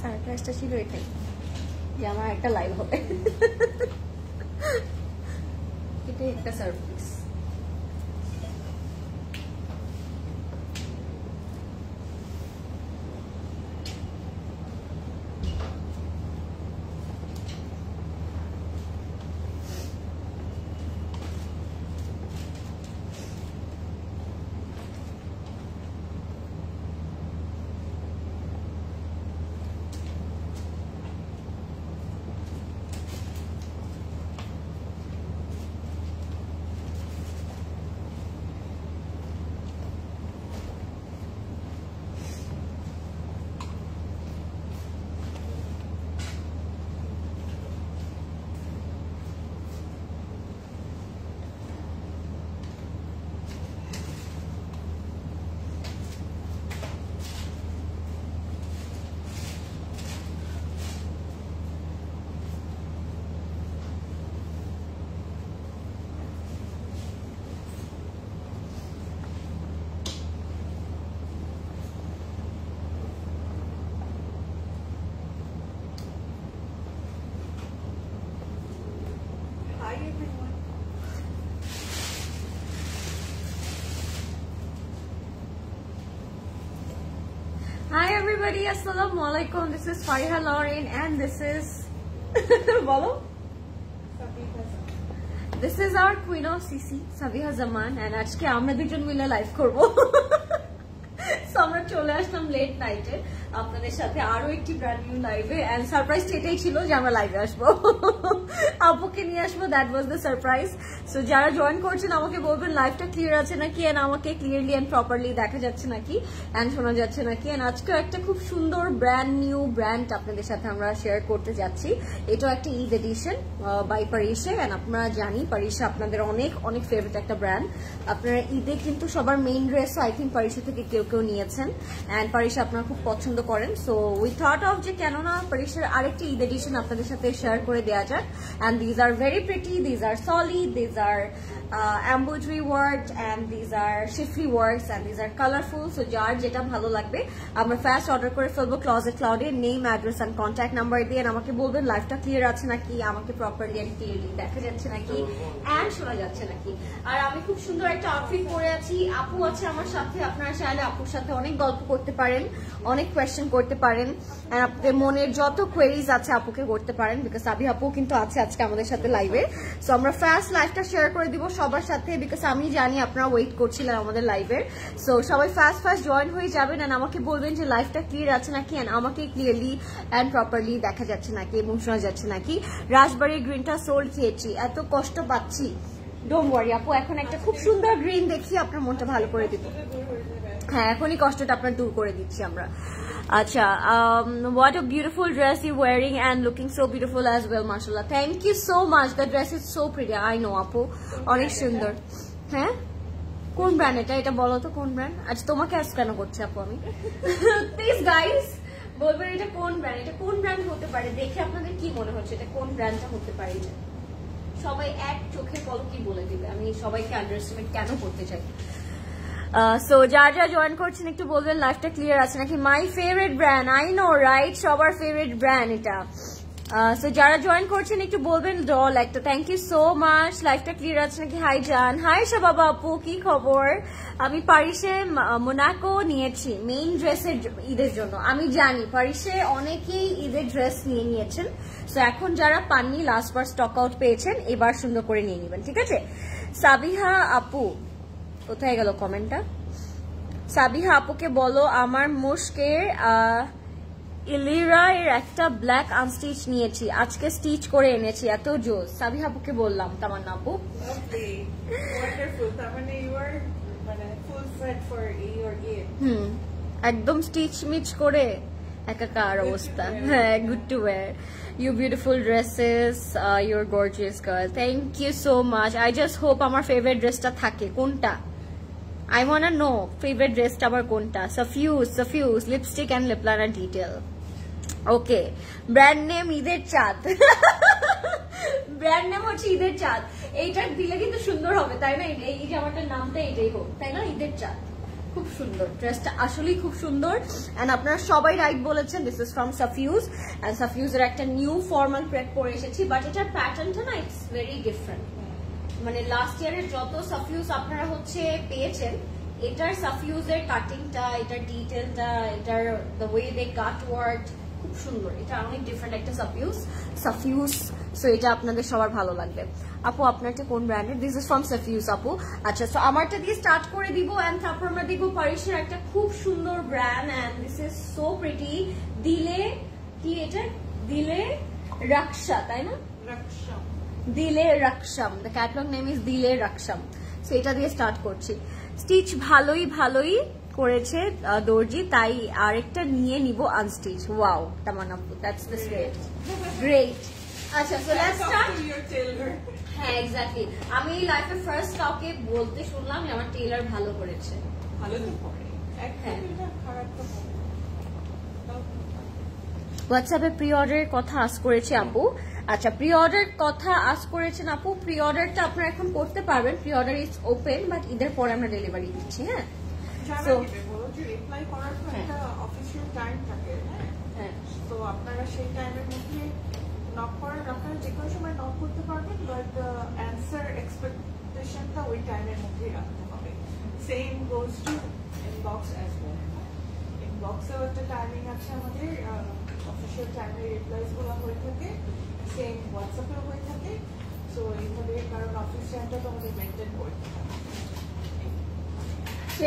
সারপ্রাইজটা ছিল এটাই যে আমার একটা লাইভ হবে, এটাই একটা surprise. Hi everybody, assalamu alaikum. This is Fariha Lauren and this is Bolo. This is our queen of CC, Sabiha Zaman, and আজকে আমরা দুজন মিলে লাইভ করব। সো আমরা চলে আসলাম লেট নাইটে আপনাদের সাথে আরো একটি ব্র্যান্ড নিউ লাইভে, এন্ড সারপ্রাইজ এটাই ছিল যে আমরা লাইভে আসবো, আপুকে নিয়ে আসবো, that was the surprise. So যারা জয়েন করছেন আমাকে বলবেন লাইভটা ক্লিয়ার আছে নাকি, এন্ড আমাকে ক্লিয়ারলি এন্ড প্রপারলি দেখা যাচ্ছে নাকি, এন্ড শোনা যাচ্ছে নাকি। এন্ড আজকে একটা খুব সুন্দর ব্র্যান্ড নিউ ব্র্যান্ড আপনাদের সাথে আমরা শেয়ার করতে যাচ্ছি। এটাও একটা ঈদ এডিশন বাই পারিশে, এন্ড আপনারা জানি পারিশে আপনাদের অনেক অনেক ফেভারিট একটা ব্র্যান্ড। আপনারা ঈদে কিন্তু সবার মেইন ড্রেসও আই থিঙ্ক পারিশে থেকে কেউ কেউ নিয়েছেন, এন্ড পারিশে আপনারা খুব পছন্দ করেন। সো উই থট অফ যে কেননা পারিশের আরেকটি ঈদ এডিশন আপনাদের সাথে শেয়ার করে দেওয়া যাক। And these are very pretty, these are solid, these are embroidery work, and these are shifty works, and these are colorful. So যার যেটা ভালো লাগবে আমরা ফার্স্ট অর্ডার করে ফেলবো ক্লজেট ক্লাউডে, name, address and contact number দিয়ে, আমাকে বলবেন লাইভটা ক্লিয়ার আছে নাকি, আমাকে প্রপারলি এন্ড ক্লিয়ারলি দেখা যাচ্ছে নাকি, এন্ড শোনা যাচ্ছে নাকি। আর আমি খুব সুন্দর একটা আউটফিট পরে আছি, আপু আছে আমার সাথে, আপনারা চাইলে আপুর সাথে অনেক গল্প করতে পারেন, অনেক কোয়েশ্চেন করতে পারেন, এন্ড আপনাদের মনের যত কোয়েরিজ আছে আপুকে করতে পারেন, বিকজ সাবি আপু কিন্তু আছে আজকে আমাদের সাথে লাইভে। সো আমরা ফার্স্ট লাইভটা শেয়ার করে দিব সবার সাথে, বিকজ আমি জানি আপনারা ওয়েট করছিলেন আমাদের লাইভের। সো সবাই ফার্স্ট জয়েন হয়ে যাবেন, এন্ড আমাকে বলবেন যে লাইভটা ক্লিয়ার আছে নাকি, এন্ড আমাকে ক্লিয়ারলি এন্ড প্রপারলি দেখা যাচ্ছে নাকি এবং শোনা যাচ্ছে নাকি। রাজবাড়ির গ্রিনটা সোল খেয়েছি, এত কষ্ট পাচ্ছি, ডোন্ট ওয়ারি আপু, এখন একটা খুব সুন্দর গ্রিন দেখি আপনার মনটা ভালো করে দিব। হ্যাঁ, এখনই কষ্টটা আপনার দূর করে দিচ্ছি আমরা। আচ্ছা, what a beautiful dress you're wearing and looking so beautiful as well, mashallah. Thank you so much, the dress is so pretty. I know আপু, অনেক সুন্দর। হ্যাঁ, কোন ব্র্যান্ড এটা, এটা বলো তো কোন ব্র্যান্ড। আচ্ছা, তোমাকে আজ কেন করছি আপু আমি, প্লিজ গাইস বলবেন এটা কোন ব্র্যান্ড, এটা কোন ব্র্যান্ড হতে পারে, দেখে আপনাদের কি মনে হচ্ছে এটা কোন ব্র্যান্ডটা হতে পারে। এটা সবাই এক চোখে পলকেই বলে দিবে, আমি সবাইকে আন্ডারস্ট্যান্ড কেন করতে চাই। সো যারা যারা জয়েন করছেন একটু বলবেন লাইফটা ক্লিয়ার আছে নাকি। My favourite brand, I know right, সবার ফেভারিট ব্র্যান্ড এটা। সো যারা জয়েন করছেন একটু বলবেন ডল একটা, থ্যাংক ইউ সো মাচ। লাইফটা ক্লিয়ার আছে নাকি। হাই জান, হাই শাবাবা আপু, কি খবর। আমি পারিসে মোনাকো নিয়েছি মেইন ড্রেসের ঈদের জন্য। আমি জানি পারিসে অনেকেই ঈদের ড্রেস নিয়ে নিয়েছেন, সো এখন যারা পাননি লাস্ট বার স্টক আউট পেয়েছেন, এবার সুন্দর করে নিয়ে নেবেন, ঠিক আছে। সাবিহা আপু, কোথায় গেল কমেন্টটা। সাবিহা আপুকে বলো আমার মুশকের ইলিরা এর একটা ব্ল্যাক আনস্টিচ নিয়েছি, আজকে স্টিচ করে এনেছি, এত জোস। সাবিহা আপুকে বললাম তামান্না আপু। একদম স্টিচ মিচ করে একাকার অবস্থা। হ্যাঁ, good to wire, you beautiful dresses, you're gorgeous girl, thank you so much. I just hope আমার ফেভারিট ড্রেসটা থাকে, কোনটা I wanna know favorite dress আবার কোনটা। Suffuse lipstick and lip liner detail. Okay, brand name ঈদের চাঁদ। Brand name হচ্ছে ঈদের চাঁদ, এইটা দিলে কিন্তু সুন্দর হবে তাই না। এই জামাটার নামটা এটাই হোক তাই না, ঈদের চাঁদ। খুব সুন্দর ড্রেসটা, আসলেই খুব সুন্দর। এন্ড আপনারা সবাই রাইট বলেছেন, দিস ইজ ফ্রম সাফিউজ। এন্ড সাফিউজের একটা নিউ ফর্মাল ক্রেপ পরে এসেছি, বাট এটার প্যাটার্নটা না ইটস ভেরি ডিফারেন্ট। মানে লাস্ট ইয়ারের যত সাফিউজ আপনারা হচ্ছে পেয়েছেন, এটার সাফিউজের কাটিংটা, এটার ডিটেলটা, এটার the way they cut work খুব সুন্দর। এটা অনেক ডিফারেন্ট একটা সাফিউজ। সো এটা আপনাদের সবার ভালো লাগবে। আপু আপনারটা কোন ব্র্যান্ডের? দিস ইজ ফ্রম সাফিউজ আপু। আচ্ছা, সো আমারটা দিয়ে স্টার্ট করে দিব এন্ড তারপর আমরা দেখবো পারিসের একটা খুব সুন্দর brand and this is so pretty. দিলে কি এটা? দিলে রাকশা, তাই না? Raqsham. Dile Raqsham, the catalogue name is Dile Raqsham. So এটা দিয়ে স্টার্ট করছি। স্টিচ ভালোই করেছে দর্জি, তাই আরেকটা নিয়ে নিব আনস্টিচ। ওয়াও তামান্না আপু, দ্যাটস দ্য গ্রেট। আচ্ছা, সো লেটস স্টার্ট। হ্যাঁ এক্স্যাক্টলি, আমি লাইফে ফার্স্ট কাউকে বলতে শুনলাম যে আমার টেইলার ভালো করেছে। ভালো তো করে, হ্যাঁ। একটা খারাপ তো করে। হোয়াটসঅ্যাপে প্রি অর্ডারের কথা আস করেছে আপু। আচ্ছা, প্রি অর্ডার কথা আস করেছেন আপু। প্রি অর্ডারটা আপনারা এখন করতে পারবেন, pre order is open, but ঈদের পরে আমরা ডেলিভারি দিচ্ছি। হ্যাঁ, জানা দিবে, বলো যে রিপ্লাই করার তো একটা অফিসিয়াল টাইম থাকে। হ্যাঁ, তো আপনারা সেই টাইমের মধ্যে নক করার, আপনারা যে কোনো সময় নক করতে পারবেন, বাট অ্যান্সার এক্সপেকটেশনটা ওই টাইমের মধ্যেই রাখতে হবে। Same goes to inbox as well. ইনবক্সেও একটা টাইমিং আছে আমাদের, অফিসিয়াল টাইমে রিপ্লাইস গুলো হয়ে থাকে, সেম হোয়াটসঅ্যাপেও হয়ে থাকে। সো এইভাবে, কারণ অফিস টাইমটা তো আমাদের মেনটেন করতে হবে।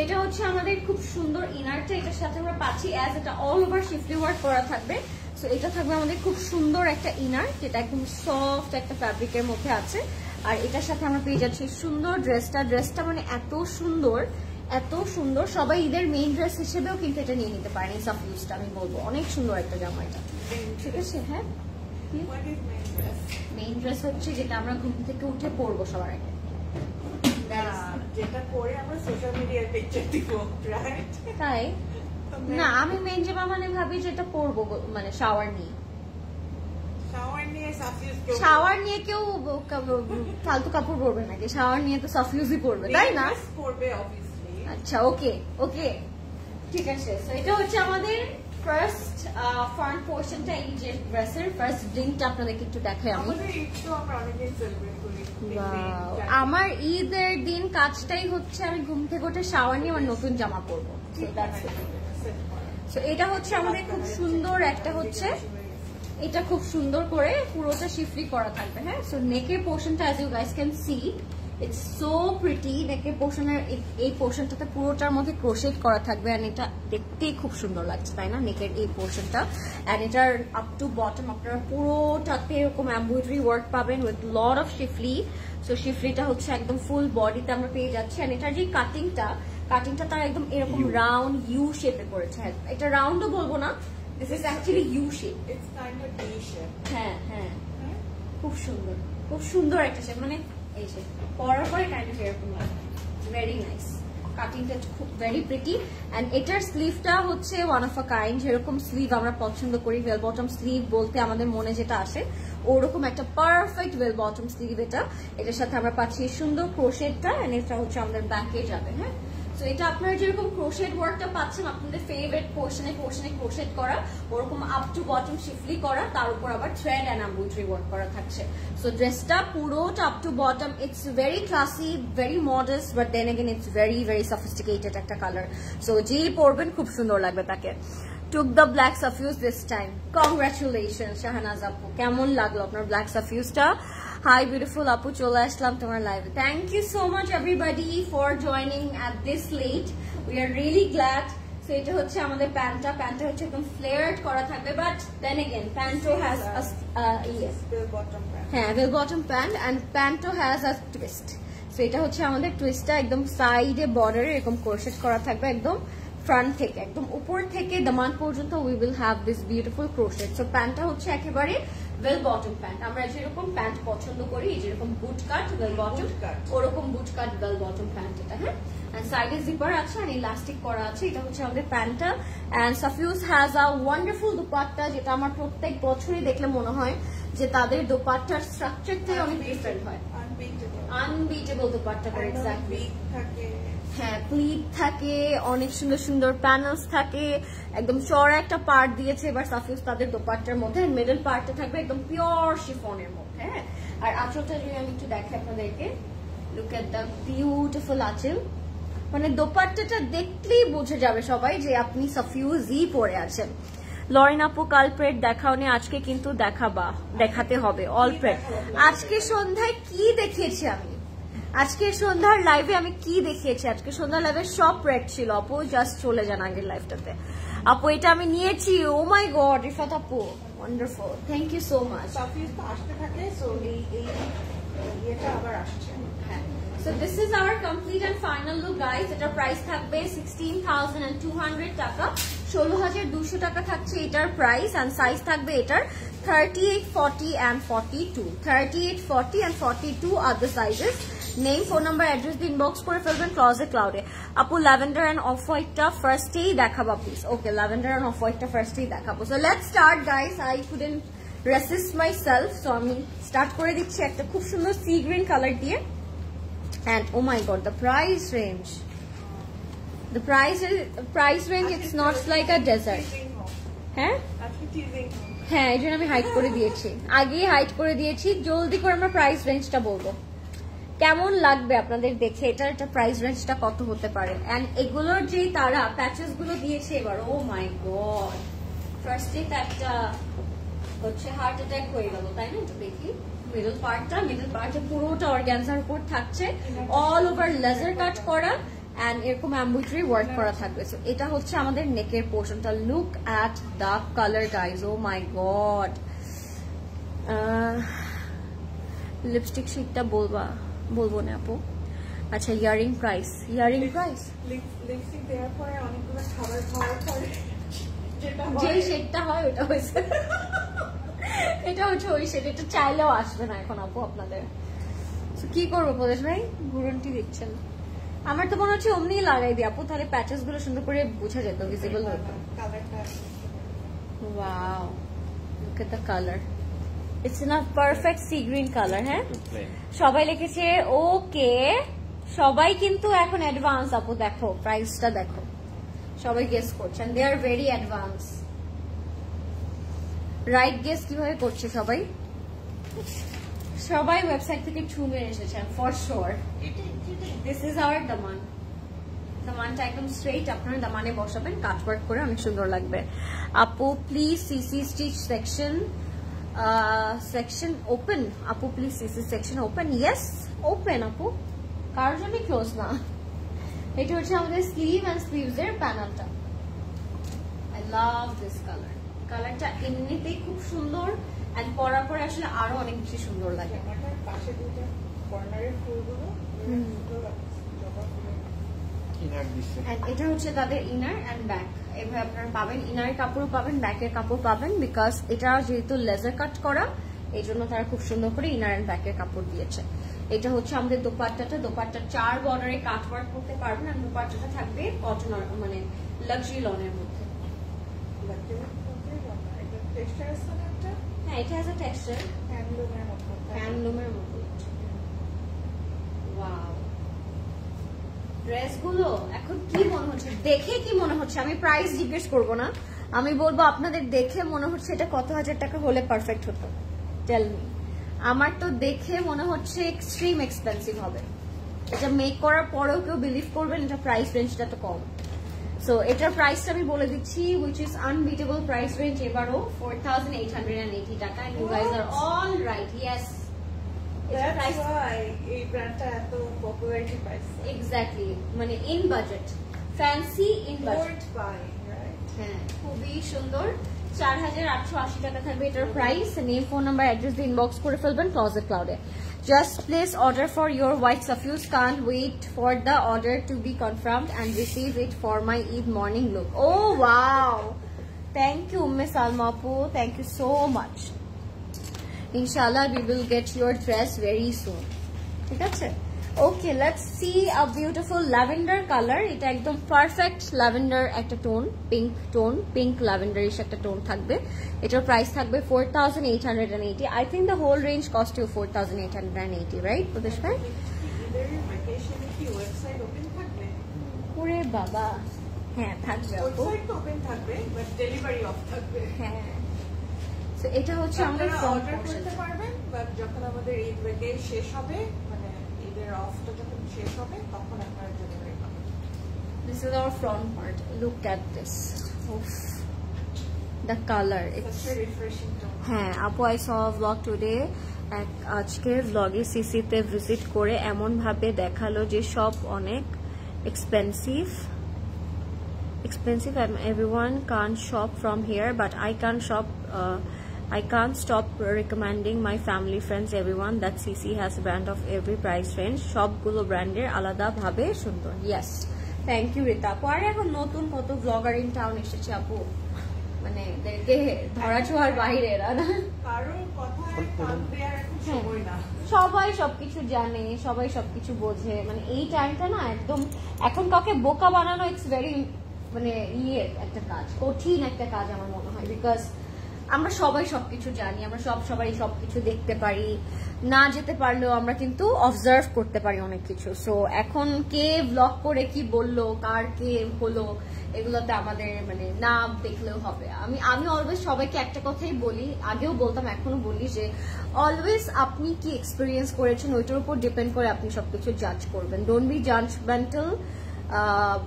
এটা হচ্ছে আমাদের খুব সুন্দর ইনারটা, এটার সাথে আমরা পাচ্ছি অ্যাজ এটা অল ওভার শিফলি ওয়ার্ক করা থাকবে। সো এটা থাকবে আমাদের খুব সুন্দর একটা ইনার, যেটা একদম সফট একটা ফ্যাব্রিকের মধ্যে আছে। আর এটার সাথে আমরা পেয়ে যাচ্ছি সুন্দর ড্রেসটা মানে এত সুন্দর। সবাই ঈদের মেইন ড্রেস হিসেবেও কিন্তু এটা নিয়ে নিতে পারেন। এই সাফিউজটা আমি বলবো অনেক সুন্দর একটা জামা এটা, ঠিক আছে? হ্যাঁ, মেইন ড্রেস হচ্ছে যেটা আমরা ঘুম থেকে উঠে পরবো সবার আগে, যেটা করে আমরা সোশ্যাল মিডিয়ায় পিকচার দিব, রাইট? তাই না, আমি মেইন জামা মানে ভাবি যেটা পরবো, মানে শাওয়ার নিয়ে শাওয়ার নিয়ে কেউ ফালতু কাপড় পরবে নাকি? শাওয়ার নিয়ে তো সাফিউজই পরবে, তাই না? আচ্ছা, ওকে, ঠিক আছে। সো এটা হচ্ছে আমাদের ফার্স্ট ফ্রন্ট পোর্শনটা, এই যে ড্রেসের ফার্স্ট ড্রিঙ্কটা আপনাদেরকে একটু দেখাই আমি। আমার ঈদের দিন কাজটাই হচ্ছে আমি ঘুম থেকে উঠে শাওয়ার নিয়ে আমার নতুন জামা পরবো। সো এটা হচ্ছে আমাদের খুব সুন্দর একটা হচ্ছে, এটা খুব সুন্দর করে পুরোটা শিফলি করা থাকবে। হ্যাঁ, সো নেকের পোর্শনটা as you guys can see it's so pretty. নেকের পোর্শনের এই পোর্শনটাতে পুরোটার মধ্যে ক্রোশেট করা থাকবে, এন্ড এটা দেখতেই খুব সুন্দর লাগছে, তাই না? নেকের এই পোর্শনটা এন্ড এটার আপ টু বটম আপনারা পুরোটাতে এরকম এমব্রয়ডারি ওয়ার্ক পাবেন with lot of schiffli. So শিফলিটা হচ্ছে একদম ফুল বডিতে আমরা পেয়ে যাচ্ছি। এন্ড এটার যে কাটিংটা তার একদম এরকম রাউন্ড ইউ শেপে করেছে। এটা রাউন্ডও বলবো না, this is actually you shape. হ্যাঁ, খুব সুন্দর একটা শেপ, মানে এই যে পরার পরে কাইন্ড অফ এরকম লাগে, ভেরি নাইস। কাটিংটা খুব ভেরি প্রিটি। এন্ড এটার স্লিভটা হচ্ছে ওয়ান অফ আ কাইন্ড। যেরকম স্লিভ আমরা পছন্দ করি, ওয়েল বটম স্লিভ বলতে আমাদের মনে যেটা আসে, ওরকম একটা পারফেক্ট ওয়েল বটম স্লিভ এটা। এটার সাথে আমরা পাচ্ছি সুন্দর ক্রোশেটটা, এন্ড এটা হচ্ছে আমাদের ব্যাকে যাবে। হ্যাঁ, সো এটা আপনারা যেরকম ক্রোশেট ওয়ার্কটা পাচ্ছেন আপনাদের ফেভারিট পোর্শনে ক্রোশেট করা, ওরকম আপ টু বটম শিফলি করা, তার উপর আবার থ্রেড এন্ড এমব্রয়ডারি ওয়ার্ক করা থাকছে। সো ড্রেসটা পুরোটা up to bottom, it's very classy, very modest, but then again it's very sophisticated একটা কালার। সো যেই পরবেন খুব সুন্দর লাগবে তাকে। টুক দ্য ব্ল্যাক সাফিউজ দিস টাইম। কংগ্রাচুলেশন শাহনাজ আপু, কেমন লাগলো আপনার ব্ল্যাক সাফিউজটা? Hi beautiful Apu, চলে আসলাম তোমার লাইভে। Thank you so much everybody for joining at this late. We are really glad. So এটা হচ্ছে আমাদের প্যান্টটা হচ্ছে একদম ফ্লেয়ার্ড করা থাকবে, বাট দেন এগেন প্যান্টও has bell bottom pant and প্যান্টও হ্যাজ আ টুইস্ট। সো এটা হচ্ছে আমাদের টুইস্টটা একদম সাইডে বর্ডারে এরকম ক্রোশেট করা থাকবে, একদম ফ্রন্ট থেকে একদম উপর থেকে দামান পর্যন্ত we will have this beautiful crochet. So প্যান্টটা হচ্ছে একেবারে ওয়েল বটম প্যান্ট। আমরা যেরকম প্যান্ট পছন্দ করি, যেরকম বুট কাট ওয়েল বটম, ওরকম বুট কাট ওয়েল বটম প্যান্ট এটা। হ্যাঁ, এন্ড সাইডে জিপার আছে আর ইলাস্টিক করা আছে। এটা হচ্ছে আমাদের প্যান্টটা। এন্ড সাফিউজ হ্যাজ আ ওয়ান্ডারফুল দোপাট্টা, যেটা আমার প্রত্যেক বছরই দেখলে মনে হয় যে তাদের দোপাট্টার স্ট্রাকচার থেকে অনেক ডিফারেন্ট হয়, আনবিটেবল দোপাট্টা করে এক্স্যাক্টলি থাকে, হ্যাঁ প্লিট থাকে, অনেক সুন্দর সুন্দর প্যানেলস থাকে, একদম চড়া একটা পার্ট দিয়েছে এবার সাফিউজ তাদের দোপাট্টার মধ্যে, মিডল পার্টটা থাকবে একদম পিওর শিফনের মধ্যে। হ্যাঁ, আর আঁচলটা যদি আমি একটু দেখি আপনাদেরকে, লুক এট দ্য বিউটিফুল আঁচল, মানে দোপাট্টাটা দেখলেই বুঝে যাবে সবাই যে আপনি সাফিউজই পরে আছেন। লরেন আপু কালপ্রেট দেখাওনি, আজকে কিন্তু দেখাতে হবে অলপ্রেট। আজকে সন্ধ্যায় কি দেখিয়েছি আমি, আজকে সন্ধ্যার লাইভে আমি কি দেখিয়েছি, আজকে সন্ধ্যার লাইভে সব প্রেট ছিল আপু, জাস্ট চলে যান আগের লাইভটাতে। আপু এটা আমি নিয়েছি, ও মাই গড রিফাত আপু wonderful, thank you so much. সাফিউজ তো আসতে থাকে, সো এই ইয়েটা আবার আসছে। So this is our complete and final look guys, এটার প্রাইস থাকবে 16,200 টাকা, 16,200 টাকা থাকছে এটার প্রাইস, and সাইজ থাকবে এটার 38, 40 and 42, 38, 40 and 42 are the sizes। Name, phone number, address দিয়ে ইনবক্স করে ফেলবেন ক্লজেট ক্লাউডে। আপু ল্যাভেন্ডার এন্ড অফ হোয়াইটটা ফার্স্টেই দেখাবো please. Okay, lavender and off হোয়াইটটা ফার্স্টেই দেখাবো। So let's start guys, I couldn't resist myself, so আমি স্টার্ট করে দিচ্ছি একটা খুব সুন্দর সি গ্রিন কালার দিয়ে। And oh my god, the price range, it's not like a desert. হ্যাঁ হ্যাঁ, এই জন্য আমি হাইড করে দিয়েছি, আগেই হাইড করে দিয়েছি। জলদি করে আমরা প্রাইস রেঞ্জটা বলবো, কেমন লাগবে আপনাদের দেখে এটার একটা প্রাইস রেঞ্জটা কত হতে পারে। এন্ড এগুলোর যে তারা প্যাচেস গুলো দিয়েছে এবার, ও মাই গড, ফার্স্টে একটা হচ্ছে হার্ট অ্যাটাক হয়ে গেল, তাই না? দেখি মিডল পার্টটা পুরোটা অর্গানজার উপর থাকছে, অল ওভার লেজার কাট করা এন্ড এরকম এমব্রয়ডারি ওয়ার্ক করা থাকবে। সো এটা হচ্ছে আমাদের নেকের পোর্শনটা। Look at the colour guys, oh my god. Lipstick শেডটা বলবো না আপু। আচ্ছা, ইয়ারিং প্রাইস লিপস্টিক দেওয়ার পরে অনেকগুলো খাবার খাওয়ার পরে যে শেডটা হয় ওটা হয়েছে, এটা হচ্ছে ওই শেড, এটা চাইলেও আসবে না এখন আপু আপনাদের। কি করবো প্রদেশ ভাই, ঘুরনটি দিচ্ছেন, আমার তো মনে হচ্ছে অমনি লাগাই দিই আপু, তাহলে প্যাচেস গুলো সুন্দর করে বোঝা যেত, ভিজিবল হতো। Wow, look at the colour, it's in a perfect C green colour. হ্যাঁ, সবাই লিখেছে ওকে, সবাই কিন্তু এখন অ্যাডভান্স আপু, দেখো প্রাইসটা দেখো, সবাই গেস করছেন, they are very advance. Right guess কিভাবে করছে সবাই ওয়েবসাইট থেকে ছু মেরে এসেছেন for sure. This is our দামানটা একদম স্ট্রেইট, আপনারা দামানে বসাবেন, কাটওয়ার্ক করে অনেক সুন্দর লাগবে। আপু please CC stitch section open, আপু please CC section open. Yes open আপু, কারোর জন্য ক্লোজ না। এটা হচ্ছে আমাদের স্লিভ এন্ড স্লিভস এর প্যানেলটা। আই লাভ দিস কালার, কালারটা এমনিতেই খুব সুন্দর এন্ড পরার পরে আসলে আরো অনেক বেশি সুন্দর লাগে। পাশে দুটো কর্নারের ফুলগুলো, এটা হচ্ছে তাদের ইনার এন্ড ব্যাক, এভাবে আপনারা পাবেন, ইনারের কাপড়ও পাবেন, ব্যাকের কাপড় পাবেন, বিকজ এটা যেহেতু লেজার কাট করা এই জন্য তারা খুব সুন্দর করে ইনার এন্ড ব্যাকের কাপড় দিয়েছে। এটা হচ্ছে আমাদের দোপাট্টা 4 বর্ডারে কাট ওয়ার্ক করতে পারবেন, আর দোপাট্টাটা থাকবে কটন মানে লাক্সারি লনের মধ্যে। হ্যাঁ, এটা হ্যাজ আ টেক্সচার, হ্যান্ডলুমের মতো। ওয়াও, ড্রেসগুলো এখন কি মনে হচ্ছে, দেখে কি মনে হচ্ছে, আমি প্রাইস জিজ্ঞেস করবো না, আমি বলবো আপনাদের দেখে মনে হচ্ছে এটা কত হাজার টাকা হলে পারফেক্ট হতো, টেল মি। আমার তো দেখে মনে হচ্ছে এক্সট্রিম এক্সপেন্সিভ হবে, এটা মেক করার পরেও কেউ বিলিভ করবেন এটা প্রাইস রেঞ্জটা তো কম। সো এটার প্রাইসটা আমি বলে দিচ্ছি, which is unbeatable price range এবারও 4,880 টাকা। You guys are all right, yes. That's why এই ব্র্যান্ডটা এত পপুলারিটি পাইছে। Exactly, মানে in budget, fancy in budget, right? হ্যাঁ, খুবই সুন্দর। 4,880 টাকা থাকবে এটার price. Name, phone number, address দিয়ে ইনবক্স করে ফেলবেন closet ক্লাউডে। Just place order for your white suffuse, can't wait for the order to be confirmed and receive it for my Eid morning look. Oh wow, thank you Miss Almapu, thank you so much. Inshallah we will get your dress very soon. ঠিক আছে, okay, let's see a beautiful lavender color. এটা একদম perfect lavender একটা tone, pink ল্যাভেন্ডারিশ একটা tone থাকবে। এটার price থাকবে 4,880। I think the whole range cost you 4,880, right প্রদেশ ভাই? আপনাদের ভ্যাকেশনে কি ওয়েবসাইট ওপেন থাকবে? ওরে বাবা, হ্যাঁ থাকবে। ওয়েবসাইট তো ওপেন থাকবে, বাট ডেলিভারি অফ থাকবে। হ্যাঁ, তো এটা হচ্ছে আমাদের অর্ডার করতে পারবেন, বাট যখন আমাদের ঈদ ভ্যাকেশন শেষ হবে, মানে ঈদের অফটা যখন শেষ হবে, তখন আপনারা ডেলিভারি পাবেন। This is our front part. Look at this. Oof. The color. It's such a refreshing tone. হ্যাঁ আপু, I saw a vlog today. আজকে vlog-এ সিসিতে ভিজিট করে এমন ভাবে দেখালো যে সব অনেক expensive and everyone can't shop from here, but I can't stop recommending my family, friends, everyone that CC has a brand of every price range. সবগুলো ব্র্যান্ডের আলাদা ভাবে সুন্দর। Yes, থ্যাংক ইউ রিতা আপু। আর এখন নতুন কত ব্লগার ইন টাউন এসেছে আপু, মানে এদেরকে ধরা ছোঁয়ার বাইরে এরা না, কারোর কথায় কান দেওয়ার এখন সময় না। সবাই সবকিছু জানে, সবাই সবকিছু বোঝে, মানে এই টাইমটা না একদম এখন কাউকে বোকা বানানো ইটস ভেরি মানে একটা কাজ, কঠিন একটা কাজ আমার মনে হয়, বিকজ আমরা সবাই সবকিছু জানি, আমরা সবাই সবকিছু দেখতে পারি, না যেতে পারলেও আমরা কিন্তু অবজার্ভ করতে পারি অনেক কিছু। সো এখন কে ব্লগ করে কি বললো, কার কে হলো, এগুলোতে আমাদের মানে না দেখলেও হবে। আমি অলওয়েজ সবাইকে একটা কথাই বলি, আগেও বলতাম এখনো বলি, যে অলওয়েজ আপনি কি এক্সপিরিয়েন্স করেছেন ওইটার উপর ডিপেন্ড করে আপনি সবকিছু জাজ করবেন। Don't be judgemental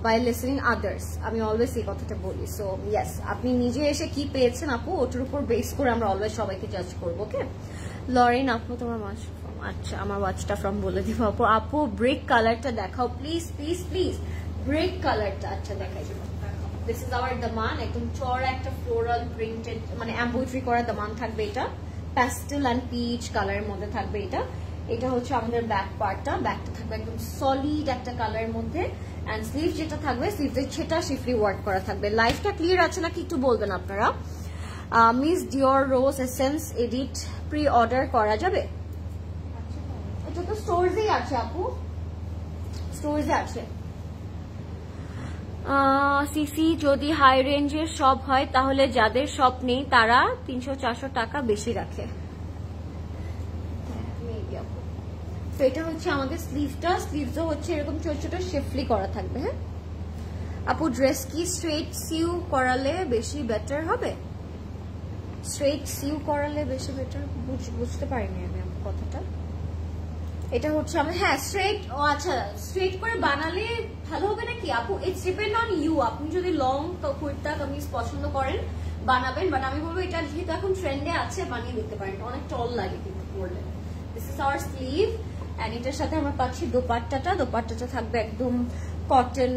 by listening others, আমি অলওয়েজ এই কথাটা বলি। সো ইয়েস, আপনি নিজে এসে কি পেয়েছেন আপু, ওটার উপর বেস করে আমরা অলওয়েজ সবাইকে জাজ করবো। ওকে লরেন আপু, তোমার আচ্ছা আমার ওয়াচটা ফ্রম বলে দিব আপু। আপু ব্রিক কালারটা দেখাও প্লিজ প্লিজ প্লিজ, ব্রিক কালারটা। আচ্ছা দেখাই দেবো। দিস ইজ আওয়ার দামান, একদম চড়া একটা ফ্লোরাল প্রিন্টেড মানে এমব্রয়ডারি করা দামান থাকবে, এটা প্যাস্টেল অ্যান্ড পিচ কালারের মধ্যে থাকবে। এটা হচ্ছে আমাদের ব্যাক পার্টটা, ব্যাকটা থাকবে একদম সলিড একটা কালারের মধ্যে, এন্ড স্লিভ যেটা থাকবে স্লিভের সেটা শিফলি ওয়ার্ক করা থাকবে। লাইফটা ক্লিয়ার আছে নাকি একটু বলবেন আপনারা। মিস ডিওর রোজ এসেন্স এডিট প্রি অর্ডার করা যাবে? এটা তো স্টোরসেই আছে আপু, স্টোরসে আছে। সিসি যদি হাই রেঞ্জের শপ হয় তাহলে যাদের শপ নেই তারা 300-400 টাকা বেশি রাখে। তো এটা হচ্ছে আমাদের স্লিভসও হচ্ছে এরকম ছোট ছোট শেফলি করা থাকবে। হ্যাঁ আপু, ড্রেস কি স্ট্রেট সিউ করালে বেশি বেটার হবে? স্ট্রেট সিউ করালে বেশি বেটার, বুঝতে পারিনি আমি কথাটা। এটা হচ্ছে আমার, হ্যাঁ স্ট্রেট, ও আচ্ছা স্ট্রেট করে বানালে ভালো হবে নাকি আপু? It's depend on you. আপনি যদি লং কুর্তা কামিজ পছন্দ করেন বানাবেন, বাট আমি বলবো এটা যেহেতু এখন ট্রেন্ডে আছে বানিয়ে দিতে পারেন, অনেক টল লাগে কিন্তু পরলে। This is our sleeve, and এটার সাথে আমরা পাচ্ছি দোপাট্টাটা থাকবে একদম কটন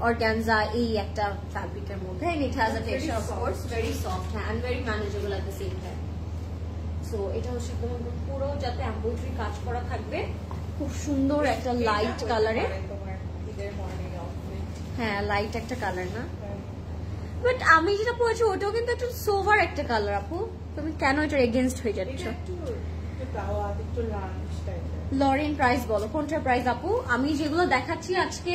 অর্গানজা এই একটা ফ্যাব্রিকের মধ্যে, and it has a texture of course very soft and very manageable at the same time. So এটা হচ্ছে একদম পুরো যাতে এমব্রয়ডারি কাজ করা থাকবে, খুব সুন্দর একটা লাইট কালারে। হ্যাঁ লাইট একটা কালার না, বাট আমি যেটা পড়েছি ওটাও কিন্তু একটু সোভার একটা কালার। আপু তুমি কেন এটার এগেইনস্ট হয়ে যাচ্ছ? লরেন প্রাইস বলো, কোনটার প্রাইস আপু? আমি যেগুলো দেখাচ্ছি আজকে